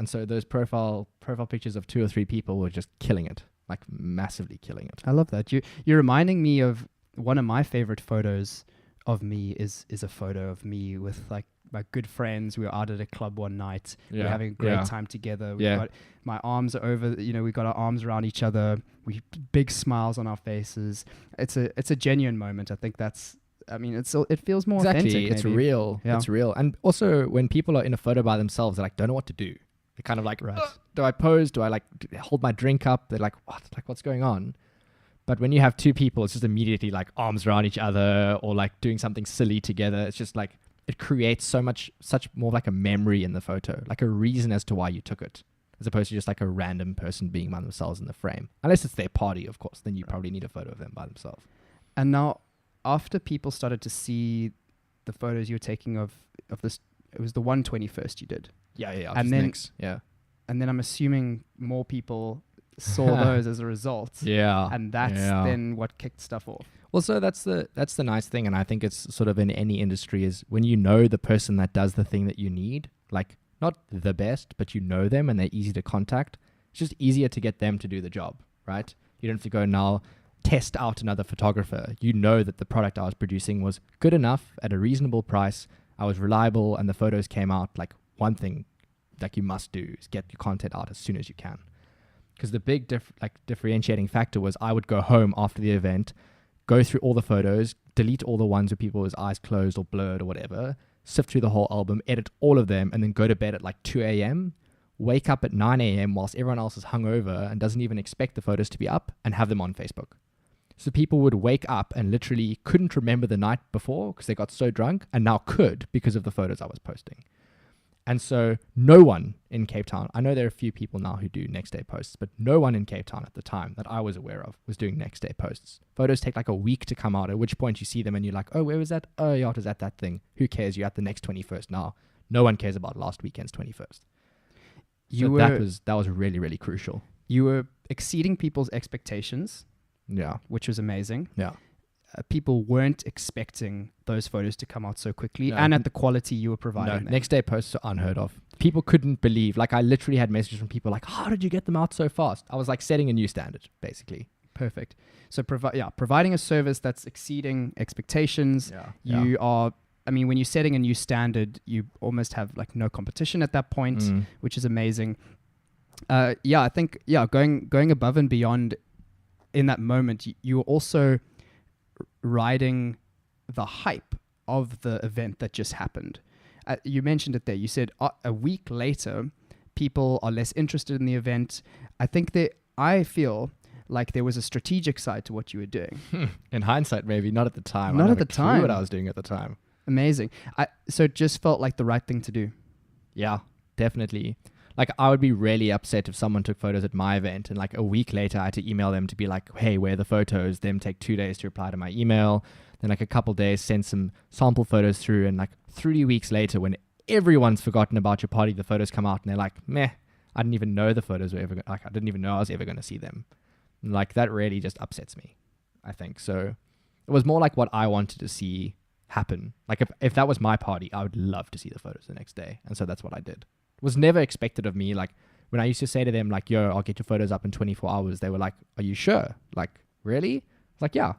so those profile pictures of 2 or 3 people were just killing it, like massively killing it. I love that. You're reminding me of one of my favorite photos of me is a photo of me with like my good friends. We were out at a club one night. We were having a great time together. Got my arms are over, we got our arms around each other. We big smiles on our faces. It's a genuine moment. I think that's I mean, it feels more Exactly. authentic. It's maybe. real. Yeah. It's real. And also when people are in a photo by themselves, they like don't know what to do. They're kind of like, Right. do I pose? Do I like hold my drink up? They're like, what? Like, what's going on? But when you have two people, it's just immediately like arms around each other or like doing something silly together. It's just like, it creates such more like a memory in the photo, like a reason as to why you took it, as opposed to just like a random person being by themselves in the frame. Unless it's their party, of course, then you probably need a photo of them by themselves. And now, after people started to see the photos you were taking of this, it was the 121st you did. Yeah. And then, yeah. And then I'm assuming more people saw those as a result. Yeah. And that's then what kicked stuff off. Well, so that's the nice thing, and I think it's sort of in any industry, is when you know the person that does the thing that you need, like not the best, but you know them and they're easy to contact. It's just easier to get them to do the job, right? You don't have to go now test out another photographer. You know that the product I was producing was good enough at a reasonable price. I was reliable, and the photos came out. Like, one thing like you must do is get your content out as soon as you can. Because the big differentiating factor was I would go home after the event, go through all the photos, delete all the ones where people with eyes closed or blurred or whatever, sift through the whole album, edit all of them, and then go to bed at like 2 a.m., wake up at 9 a.m. whilst everyone else is hungover and doesn't even expect the photos to be up, and have them on Facebook. So people would wake up and literally couldn't remember the night before because they got so drunk, and now could because of the photos I was posting. And so no one in Cape Town, I know there are a few people now who do next day posts, but no one in Cape Town at the time that I was aware of was doing next day posts. Photos take like a week to come out, at which point you see them and you're like, oh, where was that? Oh, yeah, it was at that thing. Who cares? You're at the next 21st now. No one cares about last weekend's 21st. That was really, really crucial. You were exceeding people's expectations. Yeah. Which was amazing. Yeah. People weren't expecting those photos to come out so quickly, No. and at the quality you were providing. No, next day posts are unheard of. People couldn't believe, like I literally had messages from people like, how did you get them out so fast? I was like setting a new standard, basically. Perfect. So providing a service that's exceeding expectations. You are, I mean, when you're setting a new standard, you almost have like no competition at that point, which is amazing. I think, going above and beyond in that moment, you were also riding the hype of the event that just happened. You mentioned it there. You said a week later, people are less interested in the event. I feel like there was a strategic side to what you were doing. In hindsight, maybe not at the time. Not at the time. What I was doing at the time. Amazing. So it just felt like the right thing to do. Yeah, definitely. Like I would be really upset if someone took photos at my event and like a week later I had to email them to be like, hey, where are the photos? Them take 2 days to reply to my email. Then like a couple days, send some sample photos through, and like 3 weeks later, when everyone's forgotten about your party, the photos come out and they're like, meh, I didn't even know the photos were ever, I didn't even know I was ever going to see them. And like that really just upsets me, I think. So it was more like what I wanted to see happen. Like if that was my party, I would love to see the photos the next day. And so that's what I did. It was never expected of me. Like when I used to say to them like, yo, I'll get your photos up in 24 hours. They were like, are you sure? Like, really? I was like, yeah.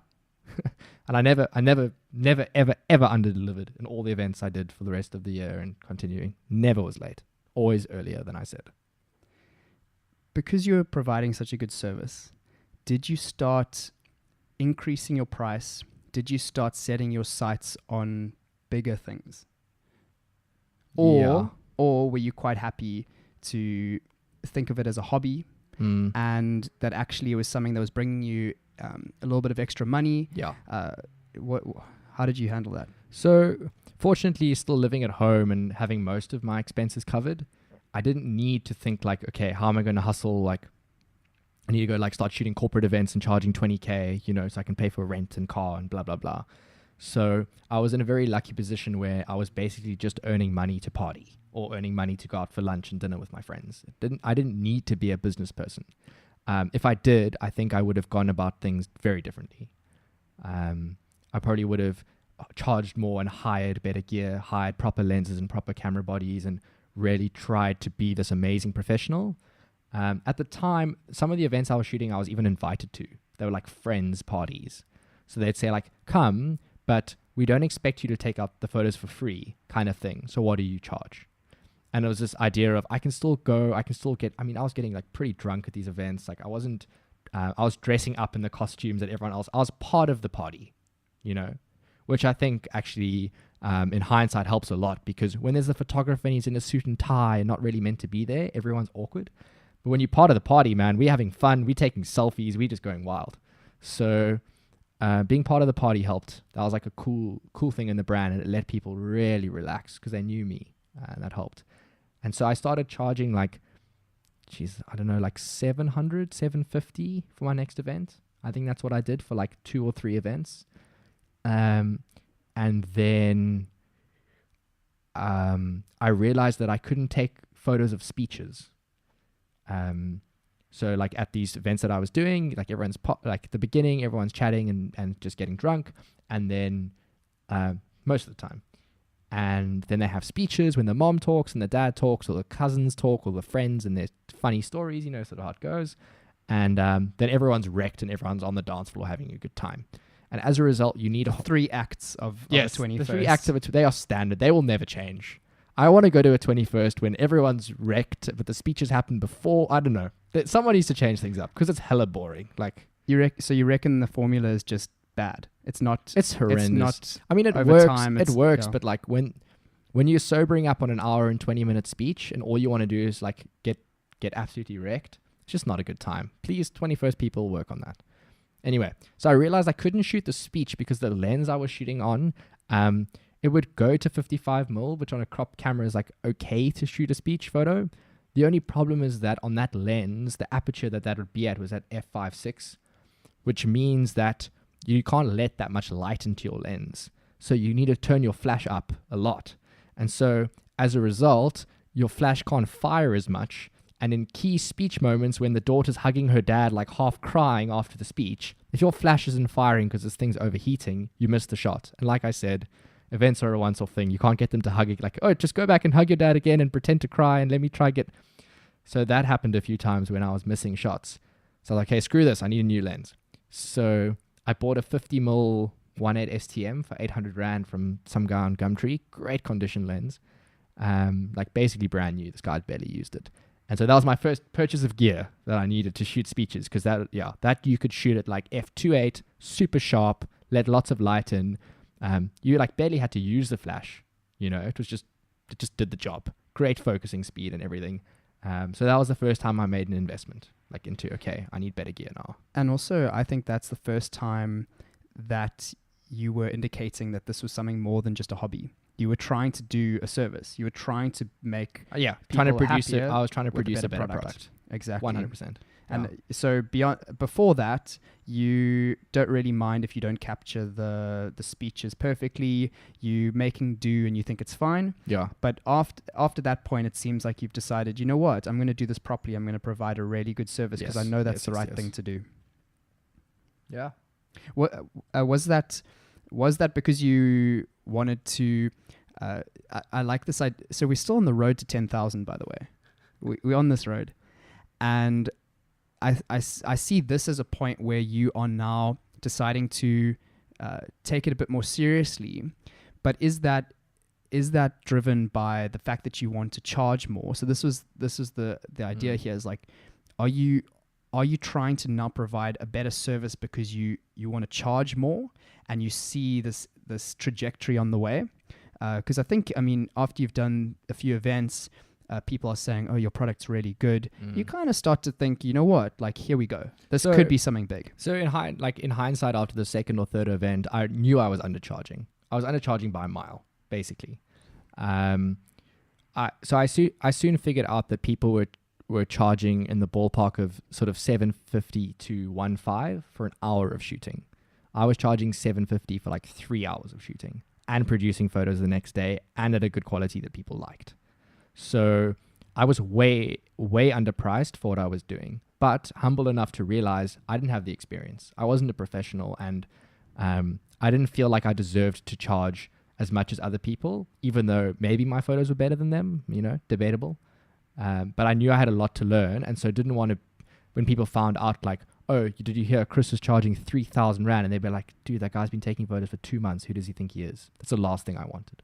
And I never, ever under-delivered in all the events I did for the rest of the year and continuing. Never was late. Always earlier than I said. Because you were providing such a good service, did you start increasing your price? Did you start setting your sights on bigger things? Or were you quite happy to think of it as a hobby and that actually it was something that was bringing you a little bit of extra money? Yeah. How did you handle that? So fortunately, still living at home and having most of my expenses covered, I didn't need to think like, okay, how am I going to hustle? Like I need to go like start shooting corporate events and charging 20K, so I can pay for rent and car and blah, blah, blah. So I was in a very lucky position where I was basically just earning money to party or earning money to go out for lunch and dinner with my friends. I didn't need to be a business person. If I did, I think I would have gone about things very differently. I probably would have charged more and hired better gear, hired proper lenses and proper camera bodies, and really tried to be this amazing professional. At the time, some of the events I was shooting, I was even invited to. They were like friends parties. So they'd say like, come, but we don't expect you to take out the photos for free kind of thing. So what do you charge? And it was this idea of I can still go, I was getting like pretty drunk at these events. Like I was dressing up in the costumes that everyone else, I was part of the party, which I think actually in hindsight helps a lot, because when there's a photographer and he's in a suit and tie and not really meant to be there, everyone's awkward. But when you're part of the party, man, we're having fun, we're taking selfies, we're just going wild. So being part of the party helped. That was like a cool thing in the brand, and it let people really relax because they knew me, and that helped. And so I started charging like, I don't know, like 700, 750 for my next event. I think that's what I did for like 2 or 3 events. And then I realized that I couldn't take photos of speeches. So like at these events that I was doing, like everyone's like at the beginning, everyone's chatting and just getting drunk. And then most of the time. And then they have speeches when the mom talks and the dad talks, or the cousins talk, or the friends and their funny stories, sort of how it goes. And then everyone's wrecked and everyone's on the dance floor having a good time. And as a result, you need 3 acts of a 21st. The 3 acts of it, they are standard. They will never change. I want to go to a 21st when everyone's wrecked, but the speeches happen before. I don't know. Someone needs to change things up because it's hella boring. Like so you reckon the formula is just bad? It's not. It's horrendous. It's not. I mean, it works. But like when you're sobering up on an hour and 20-minute speech, and all you want to do is like get absolutely wrecked, it's just not a good time. Please, 21st people, work on that. Anyway, so I realized I couldn't shoot the speech because the lens I was shooting on, it would go to 55mm, which on a crop camera is like okay to shoot a speech photo. The only problem is that on that lens, the aperture that would be at was at f/5.6, which means that you can't let that much light into your lens. So you need to turn your flash up a lot. And so as a result, your flash can't fire as much. And in key speech moments when the daughter's hugging her dad, like half crying after the speech, if your flash isn't firing because this thing's overheating, you miss the shot. And like I said, events are a once-off thing. You can't get them to hug it like, oh, just go back and hug your dad again and pretend to cry and let me try get... So that happened a few times when I was missing shots. So I was like, hey, screw this. I need a new lens. So I bought a 50mm 1.8 STM for 800 Rand from some guy on Gumtree. Great condition lens. Like basically brand new. This guy had barely used it. And so that was my first purchase of gear that I needed to shoot speeches, because that you could shoot at like f2.8, super sharp, let lots of light in. You like barely had to use the flash. It just did the job. Great focusing speed and everything. So that was the first time I made an investment like into, okay, I need better gear now. And also, I think that's the first time that you were indicating that this was something more than just a hobby. You were trying to do a service. You were trying to make trying to produce it. I was trying to produce a better product. Exactly. 100%. And so before that, you don't really mind if you don't capture the speeches perfectly. You making do and you think it's fine. Yeah. But after that point, it seems like you've decided, you know what, I'm going to do this properly. I'm going to provide a really good service because I know that's the right thing to do. Yeah. What was that because you wanted to? I like this idea. So we're still on the road to 10,000, by the way. We're on this road, and I see this as a point where you are now deciding to take it a bit more seriously. But is that driven by the fact that you want to charge more? So this is the idea here is like, are you trying to now provide a better service because you want to charge more and you see this trajectory on the way? Because I mean, after you've done a few events, people are saying, oh, your product's really good. You kind of start to think, you know what, like, here we go. This could be something big. So in hindsight, after the second or third event, I knew I was undercharging. I was undercharging by a mile, basically. I soon figured out that people were charging in the ballpark of sort of 750 to 1.5 for an hour of shooting. I was charging 750 for like 3 hours of shooting and producing photos the next day and at a good quality that people liked. So I was way, way underpriced for what I was doing, but humble enough to realize I didn't have the experience. I wasn't a professional, and I didn't feel like I deserved to charge as much as other people, even though maybe my photos were better than them, debatable. But I knew I had a lot to learn, and so didn't want to, when people found out like, oh, did you hear Chris is charging 3,000 Rand? And they'd be like, dude, that guy's been taking photos for 2 months. Who does he think he is? That's the last thing I wanted.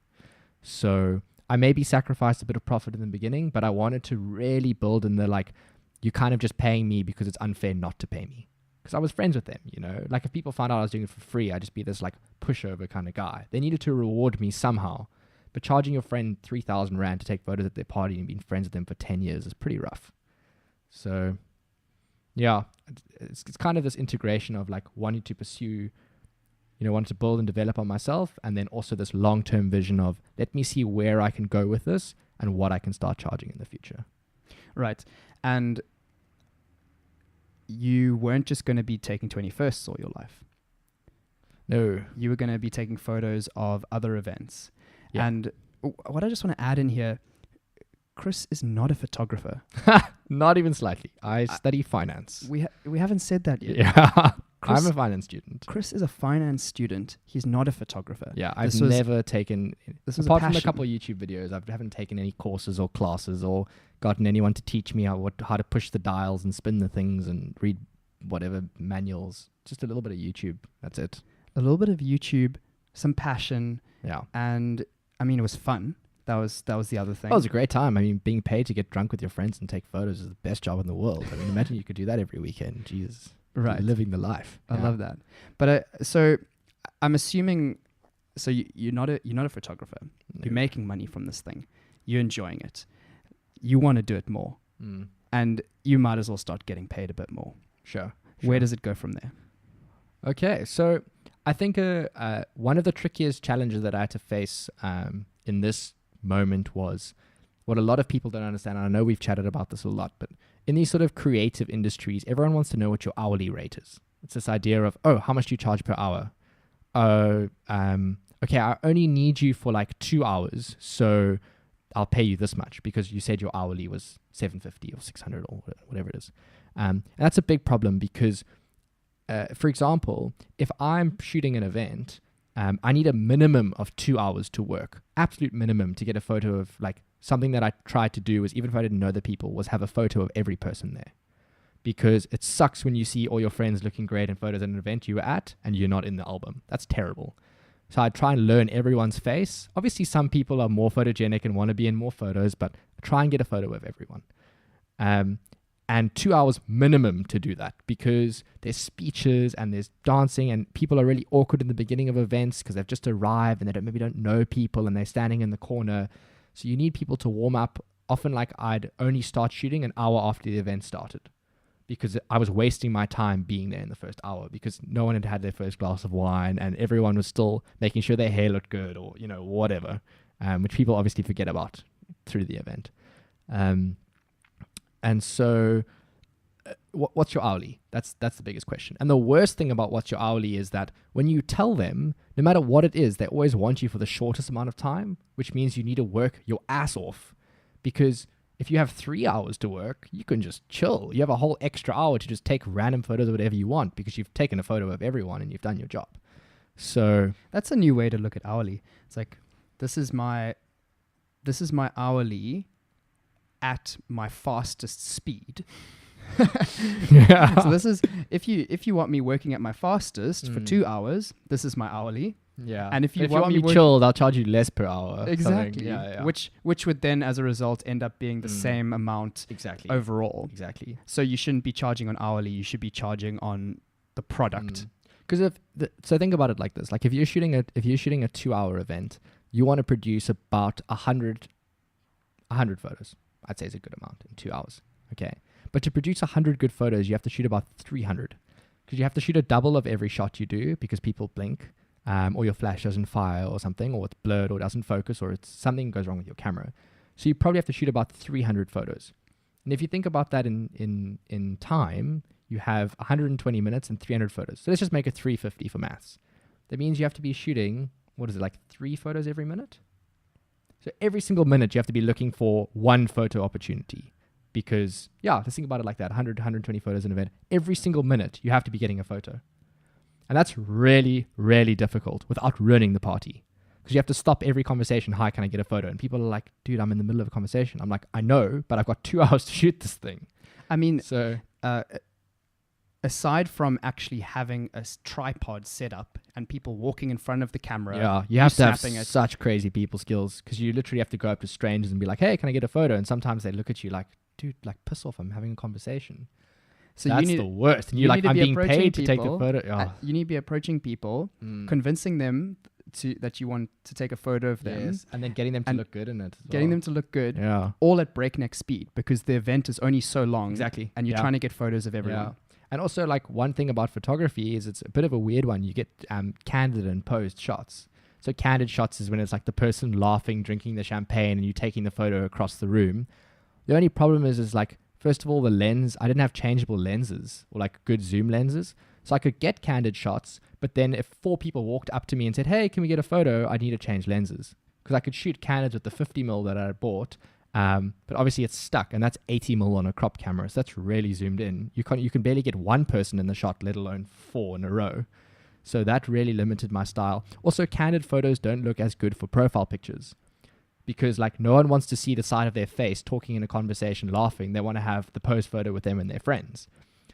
So I maybe sacrificed a bit of profit in the beginning, but I wanted to really build in the, like, you're kind of just paying me because it's unfair not to pay me. because I was friends with them, Like if people found out I was doing it for free, I'd just be this like pushover kind of guy. They needed to reward me somehow. But charging your friend 3,000 Rand to take photos at their party and being friends with them for 10 years is pretty rough. So, yeah, it's kind of this integration of like wanting to pursue, wanting to build and develop on myself, and then also this long-term vision of let me see where I can go with this and what I can start charging in the future. Right. And you weren't just going to be taking 21sts all your life. No. You were going to be taking photos of other events. Yeah. And what I just want to add in here, Chris is not a photographer. Not even slightly. I study finance. We haven't said that yet. Yeah. I'm a finance student. Chris is a finance student. He's not a photographer. Yeah, I've never taken... apart from a couple of YouTube videos, I haven't taken any courses or classes or gotten anyone to teach me how to push the dials and spin the things and read whatever manuals. Just a little bit of YouTube. That's it. A little bit of YouTube, some passion. Yeah. And, I mean, it was fun. That was the other thing. That was a great time. I mean, being paid to get drunk with your friends and take photos is the best job in the world. I mean, imagine you could do that every weekend. Jesus. Right. Living the life. I love that. But so I'm assuming, so you're not a photographer. No. You're making money from this thing. You're enjoying it. You want to do it more. And you might as well start getting paid a bit more. Sure. Where does it go from there? Okay. So I think one of the trickiest challenges that I had to face in this moment was what a lot of people don't understand. And I know we've chatted about this a lot, but in these sort of creative industries, everyone wants to know what your hourly rate is. It's this idea of, how much do you charge per hour? Okay, I only need you for like 2 hours, so I'll pay you this much because you said your hourly was 750 or 600 or whatever it is. And that's a big problem because, for example, if I'm shooting an event, I need a minimum of 2 hours to work, absolute minimum, to get a photo of like something that I tried to do was, even if I didn't know the people, was have a photo of every person there. Because it sucks when you see all your friends looking great in photos at an event you were at and you're not in the album. That's terrible. So I try and learn everyone's face. Obviously, some people are more photogenic and want to be in more photos, but try and get a photo of everyone. And 2 hours minimum to do that because there's speeches and there's dancing and people are really awkward in the beginning of events because they've just arrived and they maybe don't know people and they're standing in the corner. So you need people to warm up. Often like I'd only start shooting an hour after the event started because I was wasting my time being there in the first hour because no one had had their first glass of wine and everyone was still making sure their hair looked good or, whatever, which people obviously forget about through the event. And so what's your hourly? That's the biggest question. And the worst thing about what's your hourly is that when you tell them, no matter what it is, they always want you for the shortest amount of time, which means you need to work your ass off. Because if you have 3 hours to work, you can just chill. You have a whole extra hour to just take random photos of whatever you want because you've taken a photo of everyone and you've done your job. So that's a new way to look at hourly. It's like, this is my hourly at my fastest speed. Yeah. So this is if you want me working at my fastest for 2 hours, this is my hourly. Yeah. And if you want want me chilled, I'll charge you less per hour. Exactly. Yeah. Which would then, as a result, end up being the same amount overall. Exactly. So you shouldn't be charging on hourly. You should be charging on the product. Because so think about it like this: like if you're shooting a 2-hour event, you want to produce about 100 photos. I'd say is a good amount in 2 hours. Okay. But to produce 100 good photos, you have to shoot about 300 because you have to shoot a double of every shot you do because people blink, or your flash doesn't fire or something, or it's blurred or doesn't focus, or it's something goes wrong with your camera. So you probably have to shoot about 300 photos. And if you think about that in time, you have 120 minutes and 300 photos. So let's just make it 350 for maths. That means you have to be shooting, 3 photos every minute? So every single minute you have to be looking for one photo opportunity. Because, let's think about it like that, 100, 120 photos in an event. Every single minute, you have to be getting a photo. And that's really, really difficult without ruining the party. Because you have to stop every conversation, hi, can I get a photo? And people are like, dude, I'm in the middle of a conversation. I'm like, I know, but I've got 2 hours to shoot this thing. I mean, so aside from actually having a tripod set up and people walking in front of the camera, you have to have such crazy people skills because you literally have to go up to strangers and be like, hey, can I get a photo? And sometimes they look at you like, dude, like piss off, I'm having a conversation. So that's the worst. And you're like, I'm being paid to take the photo. You need to be approaching people, convincing them that you want to take a photo of them. Yes. And then getting them to look good in it. Getting them to look good. Yeah. All at breakneck speed because the event is only so long. Exactly. And you're trying to get photos of everyone. Yeah. And also, like, one thing about photography is it's a bit of a weird one. You get candid and posed shots. So candid shots is when it's like the person laughing, drinking the champagne, and you taking the photo across the room. The only problem is like, first of all, the lens. I didn't have changeable lenses or like good zoom lenses. So I could get candid shots, but then if 4 people walked up to me and said, hey, can we get a photo? I'd need to change lenses because I could shoot candids with the 50mm that I had bought. But obviously it's stuck, and that's 80mm on a crop camera. So that's really zoomed in. You can barely get one person in the shot, let alone 4 in a row. So that really limited my style. Also, candid photos don't look as good for profile pictures because like no one wants to see the side of their face talking in a conversation, laughing. They want to have the pose photo with them and their friends.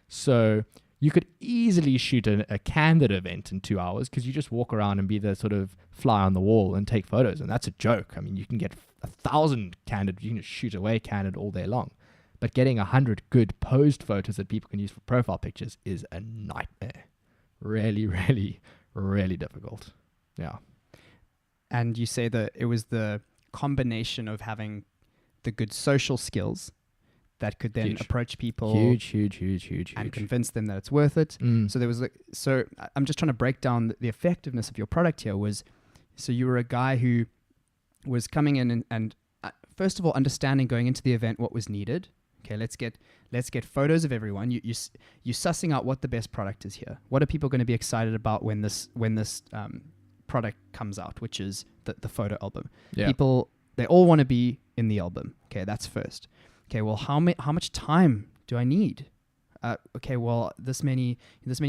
So you could easily shoot a candid event in 2 hours because you just walk around and be the sort of fly on the wall and take photos. And that's a joke. I mean, you can get 1,000 candid. You can just shoot away candid all day long. But getting 100 good posed photos that people can use for profile pictures is a nightmare. Really, really, really difficult. Yeah. And you say that it was the combination of having the good social skills that could then approach people huge and convince them that it's worth it. So there was so I'm just trying to break down the effectiveness of your product here so you were a guy who was coming in and first of all understanding going into the event what was needed. Okay, let's get photos of everyone. You're sussing out what the best product is here. What are people going to be excited about when this product comes out, which is the photo album. Yeah. People, they all want to be in the album. Okay, that's first. Okay, well, how much time do I need? Okay, well, this many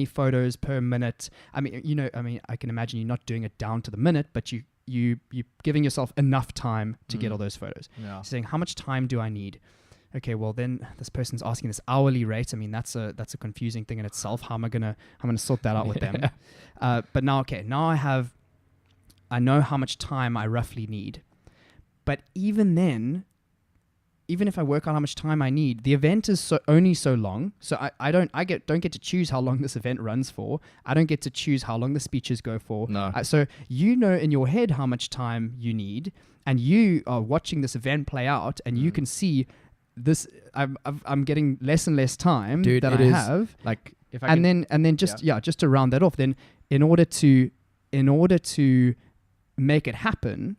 photos per minute. I mean, I can imagine you're not doing it down to the minute, but you're giving yourself enough time to get all those photos. Yeah. Saying, how much time do I need? Okay, well then this person's asking this hourly rate. I mean, that's a confusing thing in itself. How am I gonna sort that out with them? But now I know how much time I roughly need. But even then, even if I work out how much time I need, the event is only so long. So I don't get to choose how long this event runs for. I don't get to choose how long the speeches go for. No. So you know in your head how much time you need, and you are watching this event play out, and you can see this. I'm getting less and less time that I have. Like if I and then just to round that off, then in order to make it happen,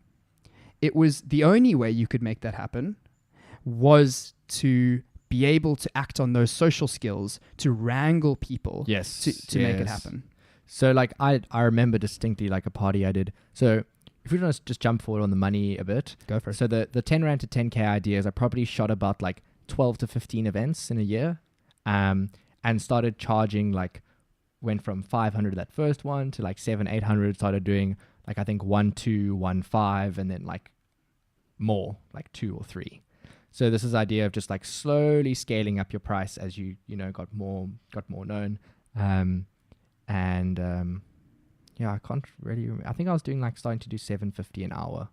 it was the only way you could make that happen was to be able to act on those social skills to wrangle people to make it happen. So like I remember distinctly like a party I did. So if we want to just jump forward on the money a bit. Go for it. So the 10 Rand to 10K ideas, I probably shot about like 12 to 15 events in a year and started charging like, went from 500 that first one to like 700-800, started doing like I think 1, 2, 1, 5 and then like more, like 2 or 3. So this is the idea of just like slowly scaling up your price as you got more known. I can't really remember. I think I was doing like starting to do $750 an hour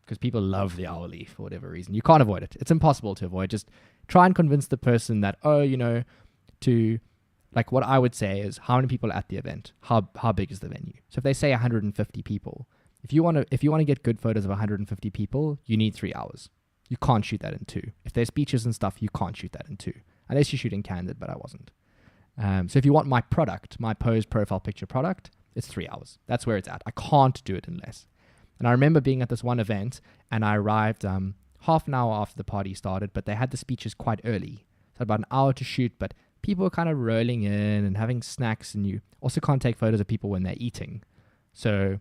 because people love the hourly for whatever reason. You can't avoid it. It's impossible to avoid. Just try and convince the person that, to like what I would say is how many people are at the event? How big is the venue? So if they say 150 people, if you want to get good photos of 150 people, you need 3 hours. You can't shoot that in 2. If there's speeches and stuff, you can't shoot that in 2. Unless you're shooting candid, but I wasn't. So if you want my product, my pose profile picture product, it's 3 hours. That's where it's at. I can't do it in less. And I remember being at this one event and I arrived half an hour after the party started, but they had the speeches quite early. So about an hour to shoot, but people were kind of rolling in and having snacks, and you also can't take photos of people when they're eating. So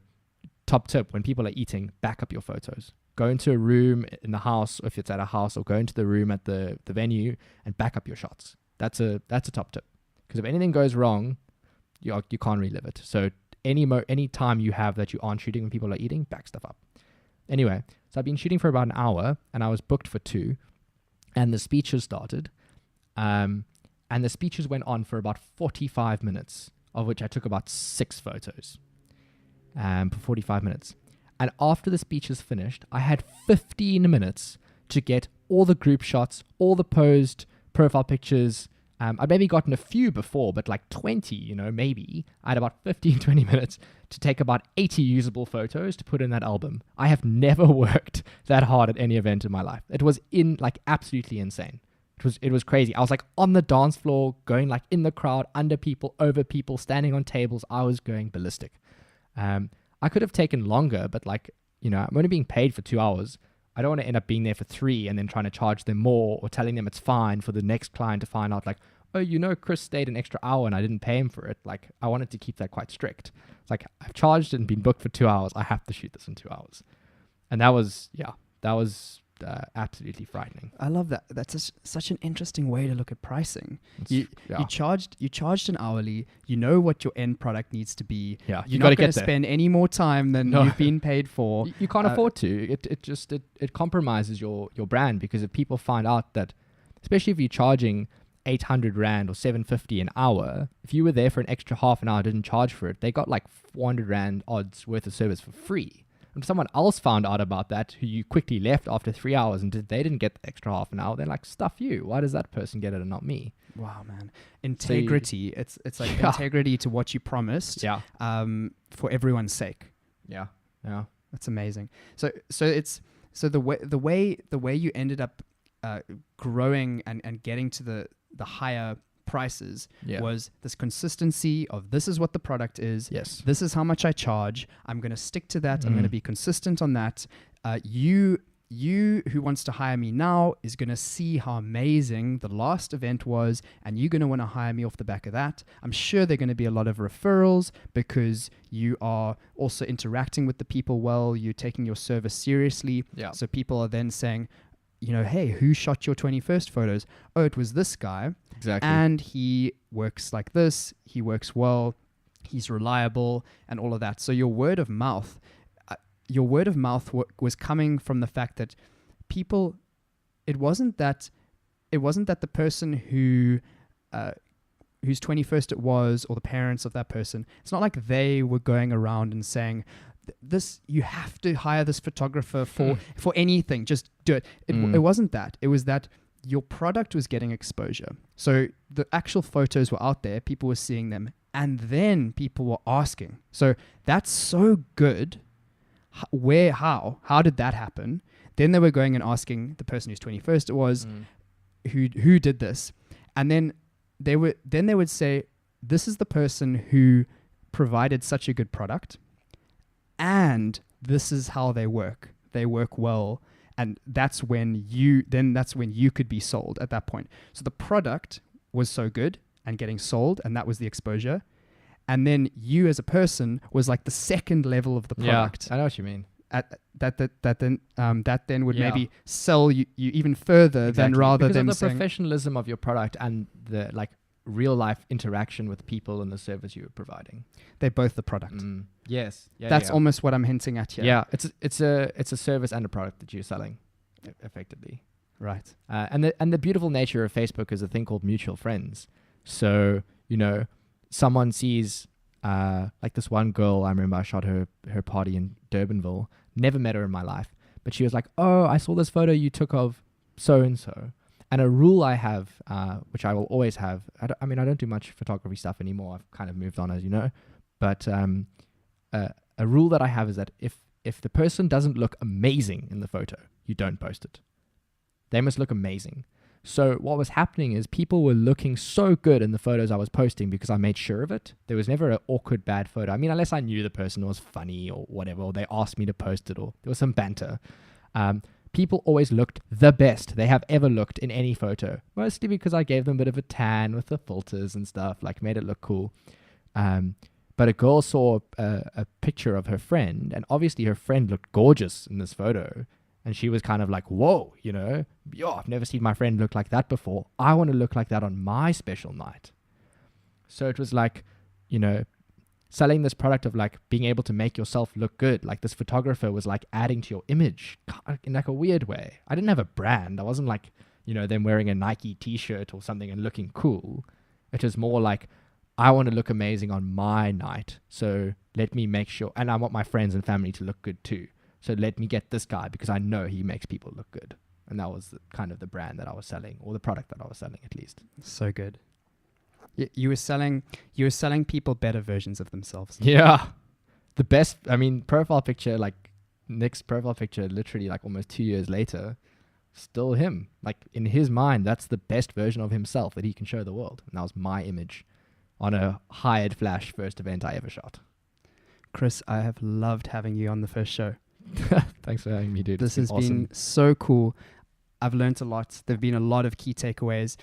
top tip, when people are eating, back up your photos. Go into a room in the house, if it's at a house, or go into the room at the venue and back up your shots. That's a top tip. Because if anything goes wrong, you can't relive it. So any time you have that you aren't shooting when people are eating, back stuff up. Anyway, so I've been shooting for about an hour and I was booked for 2 and the speeches started. And the speeches went on for about 45 minutes, of which I took about 6 photos for 45 minutes. And after the speeches finished, I had 15 minutes to get all the group shots, all the posed profile pictures, I'd maybe gotten a few before, but like 20, maybe. I had about 15, 20 minutes to take about 80 usable photos to put in that album. I have never worked that hard at any event in my life. It was absolutely insane. It was crazy. I was like on the dance floor, going like in the crowd, under people, over people, standing on tables. I was going ballistic. I could have taken longer, but like, I'm only being paid for 2 hours. I don't want to end up being there for 3 and then trying to charge them more or telling them it's fine for the next client to find out like, oh, Chris stayed an extra hour and I didn't pay him for it. Like, I wanted to keep that quite strict. It's like, I've charged and been booked for 2 hours. I have to shoot this in 2 hours. And that was absolutely frightening. I love that. That's such an interesting way to look at pricing. You charged an hourly. You know what your end product needs to be. Yeah, you're not going to spend any more time than you've been paid for. You can't afford to. It compromises your brand, because if people find out that, especially if you're charging 800 Rand or 750 an hour, if you were there for an extra half an hour, didn't charge for it, they got like 400 Rand odds worth of service for free. If someone else found out about that, who you quickly left after 3 hours and they didn't get the extra half an hour, they're like, stuff you. Why does that person get it and not me? Wow, man. Integrity. It's like integrity to what you promised. Yeah. For everyone's sake. Yeah. That's amazing. So the way you ended up growing and getting to the higher prices was this consistency of, this is what the product is. Yes. This is how much I charge. I'm going to stick to that. I'm going to be consistent on that. You who wants to hire me now is going to see how amazing the last event was, and you're going to want to hire me off the back of that. I'm sure there are going to be a lot of referrals because you are also interacting with the people well. You're taking your service seriously. Yeah. So people are then saying, hey, who shot your 21st photos? Oh, it was this guy. Exactly. And he works like this. He works well. He's reliable and all of that. So your word of mouth was coming from the fact that people, it wasn't that the person whose 21st it was, or the parents of that person, it's not like they were going around and saying, this, you have to hire this photographer for anything, just do it. It wasn't that. It was that your product was getting exposure. So the actual photos were out there, people were seeing them, and then people were asking. So that's so good. How did that happen? Then they were going and asking the person whose 21st it was, who did this, and then they would say, this is the person who provided such a good product, and this is how they work. They work well, and that's when you could be sold at that point. So the product was so good and getting sold, and that was the exposure. And then you as a person was like the second level of the product. Yeah, I know what you mean. That then would maybe sell you even further than rather because than of the saying, professionalism of your product and the like real life interaction with people and the service you were providing. they're both the product. Yes. Yeah, That's almost what I'm hinting at here. Yeah, it's a service and a product that you're selling, effectively. Right. And the beautiful nature of Facebook is a thing called mutual friends. So, someone sees, like this one girl, I remember I shot her party in Durbanville, never met her in my life, but she was like, oh, I saw this photo you took of so-and-so. And a rule I have, which I will always have, I don't do much photography stuff anymore. I've kind of moved on, as you know. But a rule that I have is that if the person doesn't look amazing in the photo, you don't post it. They must look amazing. So what was happening is people were looking so good in the photos I was posting because I made sure of it. There was never an awkward bad photo. I mean, unless I knew the person was funny or whatever, or they asked me to post it, or there was some banter. People always looked the best they have ever looked in any photo, mostly because I gave them a bit of a tan with the filters and stuff, like made it look cool. But a girl saw a picture of her friend, and obviously her friend looked gorgeous in this photo. And she was kind of like, whoa, I've never seen my friend look like that before. I want to look like that on my special night. So it was like, selling this product of like being able to make yourself look good. Like this photographer was like adding to your image in like a weird way. I didn't have a brand. I wasn't like, them wearing a Nike t-shirt or something and looking cool. It was more like, I want to look amazing on my night. So let me make sure, and I want my friends and family to look good too. So let me get this guy because I know he makes people look good. And that was kind of the brand that I was selling, or the product that I was selling at least. So good. You were selling people better versions of themselves. Yeah. The best, I mean, profile picture, like Nick's profile picture, literally like almost 2 years later, still him. Like in his mind, that's the best version of himself that he can show the world. And that was my image on a hired flash first event I ever shot. Chris, I have loved having you on the first show. Thanks for having me, dude. This has been so cool. I've learned a lot. There have been a lot of key takeaways.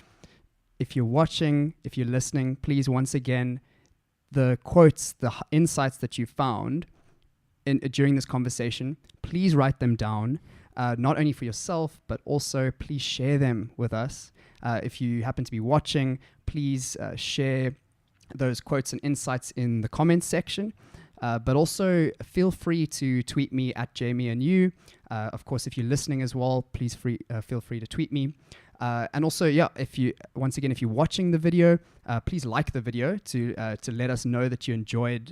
If you're watching, if you're listening, please, once again, the quotes, the insights that you found during this conversation, please write them down, not only for yourself, but also please share them with us. If you happen to be watching, please share those quotes and insights in the comments section. But also feel free to tweet me at Jamie and you. Of course, if you're listening as well, please feel free to tweet me. And also, if you're watching the video, please like the video to let us know that you enjoyed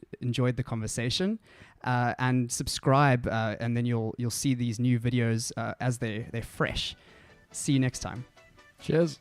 the conversation, and subscribe, and then you'll see these new videos as they're fresh. See you next time. Cheers.